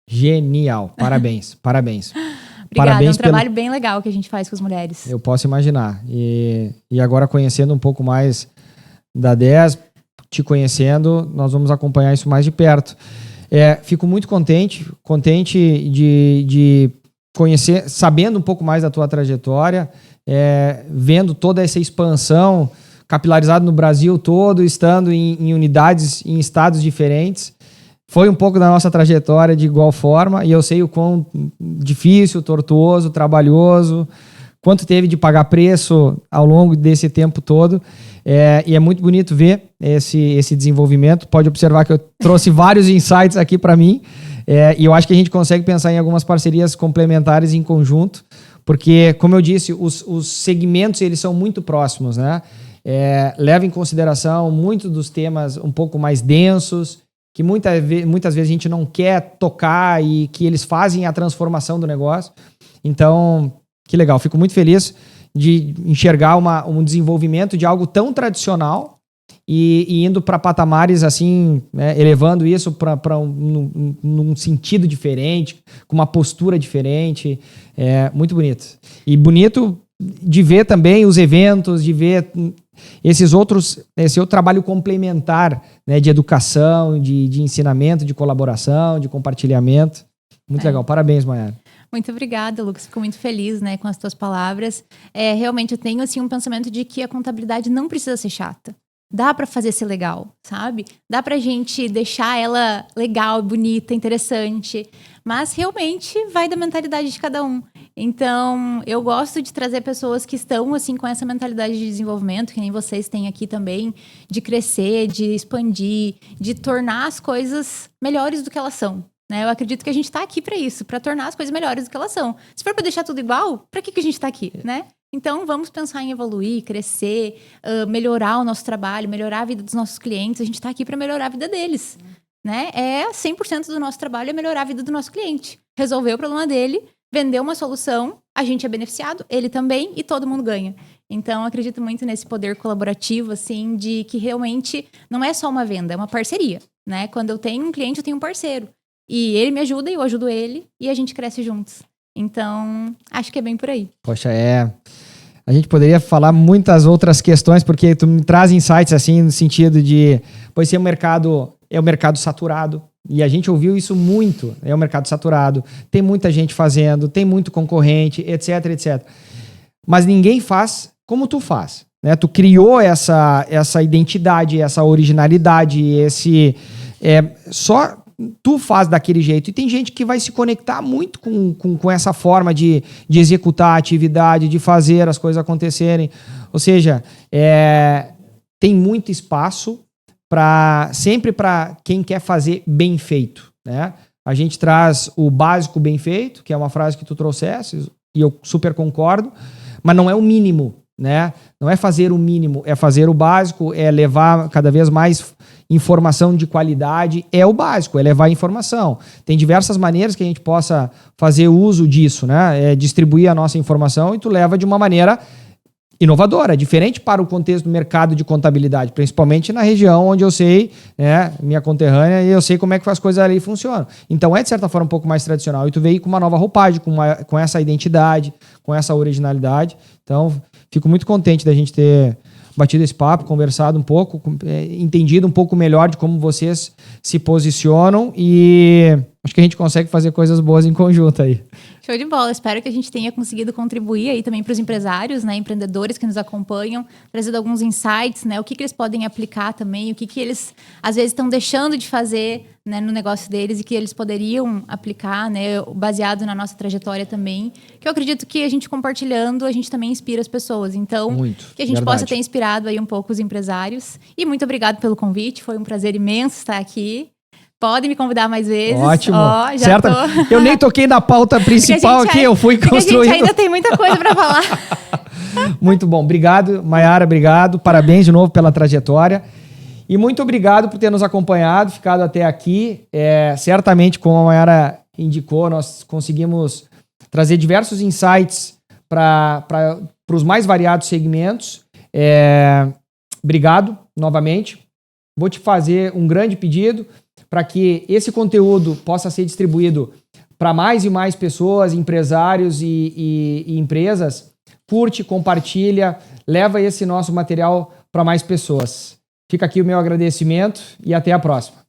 S1: Genial, parabéns.
S2: Obrigada,
S1: Parabéns
S2: é um trabalho bem legal que a gente faz com as mulheres.
S1: Eu posso imaginar. E agora, conhecendo um pouco mais da DES, te conhecendo, nós vamos acompanhar isso mais de perto. Fico muito contente de conhecer, sabendo um pouco mais da tua trajetória, vendo toda essa expansão, capilarizado no Brasil todo, estando em unidades, em estados diferentes. Foi um pouco da nossa trajetória de igual forma, e eu sei o quão difícil, tortuoso, trabalhoso, quanto teve de pagar preço ao longo desse tempo todo. E é muito bonito ver esse desenvolvimento. Pode observar que eu trouxe vários insights aqui para mim, e eu acho que a gente consegue pensar em algumas parcerias complementares em conjunto, porque, como eu disse, os segmentos eles são muito próximos, né? Leva em consideração muitos dos temas um pouco mais densos, que muitas vezes a gente não quer tocar e que eles fazem a transformação do negócio. Então, que legal. Fico muito feliz de enxergar um desenvolvimento de algo tão tradicional e indo para patamares assim, né, elevando isso para num sentido diferente, com uma postura diferente. É muito bonito. E bonito de ver também os eventos, de ver esse outro trabalho complementar, né, de educação, de ensinamento, de colaboração, de compartilhamento. Muito legal. Parabéns, Maiara.
S2: Muito obrigada, Lucas. Fico muito feliz, né, com as tuas palavras. Realmente, eu tenho assim, um pensamento de que a contabilidade não precisa ser chata. Dá para fazer ser legal, sabe? Dá pra gente deixar ela legal, bonita, interessante. Mas realmente vai da mentalidade de cada um. Então, eu gosto de trazer pessoas que estão assim com essa mentalidade de desenvolvimento, que nem vocês têm aqui também, de crescer, de expandir, de tornar as coisas melhores do que elas são. Né? Eu acredito que a gente está aqui para isso, para tornar as coisas melhores do que elas são. Se for para deixar tudo igual, para que a gente está aqui, né? Então, vamos pensar em evoluir, crescer, melhorar o nosso trabalho, melhorar a vida dos nossos clientes. A gente está aqui para melhorar a vida deles, né? 100% do nosso trabalho é melhorar a vida do nosso cliente. Resolver o problema dele, vender uma solução, a gente é beneficiado, ele também, e todo mundo ganha. Então, eu acredito muito nesse poder colaborativo, assim, de que realmente não é só uma venda, é uma parceria, né? Quando eu tenho um cliente, eu tenho um parceiro. E ele me ajuda, eu ajudo ele, e a gente cresce juntos. Então, acho que é bem por aí.
S1: Poxa, a gente poderia falar muitas outras questões, porque tu me traz insights assim, no sentido de, pois é um mercado saturado, e a gente ouviu isso muito, é um mercado saturado, tem muita gente fazendo, tem muito concorrente, etc, etc. Mas ninguém faz como tu faz, né? Tu criou essa identidade, essa originalidade, só tu faz daquele jeito. E tem gente que vai se conectar muito com essa forma de executar a atividade, de fazer as coisas acontecerem. Ou seja, tem muito espaço sempre para quem quer fazer bem feito, né? A gente traz o básico bem feito, que é uma frase que tu trouxesse, e eu super concordo, mas não é o mínimo, né? Não é fazer o mínimo, é fazer o básico, é levar cada vez mais informação de qualidade, é o básico, é levar informação. Tem diversas maneiras que a gente possa fazer uso disso, né? Distribuir a nossa informação e tu leva de uma maneira inovadora, diferente para o contexto do mercado de contabilidade, principalmente na região onde eu sei, né, minha conterrânea, e eu sei como é que as coisas ali funcionam. Então de certa forma um pouco mais tradicional, e tu veio com uma nova roupagem, com essa identidade, com essa originalidade. Então fico muito contente da gente ter batido esse papo, conversado um pouco, entendido um pouco melhor de como vocês se posicionam, e acho que a gente consegue fazer coisas boas em conjunto aí.
S2: Show de bola. Espero que a gente tenha conseguido contribuir aí também para os empresários, né, empreendedores que nos acompanham, trazendo alguns insights, né, o que eles podem aplicar também, o que eles às vezes estão deixando de fazer, né, no negócio deles e que eles poderiam aplicar, né, baseado na nossa trajetória também. Que eu acredito que a gente compartilhando, a gente também inspira as pessoas. Então, que a gente possa ter inspirado aí um pouco os empresários. E muito obrigado pelo convite. Foi um prazer imenso estar aqui. Podem me convidar mais vezes.
S1: Ótimo. Certo. Eu nem toquei na pauta principal aqui, eu fui construindo.
S2: A gente ainda tem muita coisa para falar.
S1: Muito bom. Obrigado, Maiara, obrigado. Parabéns de novo pela trajetória. E muito obrigado por ter nos acompanhado, ficado até aqui. Certamente, como a Maiara indicou, nós conseguimos trazer diversos insights para os mais variados segmentos. Obrigado novamente. Vou te fazer um grande pedido para que esse conteúdo possa ser distribuído para mais e mais pessoas, empresários e empresas. Curte, compartilha, leva esse nosso material para mais pessoas. Fica aqui o meu agradecimento e até a próxima.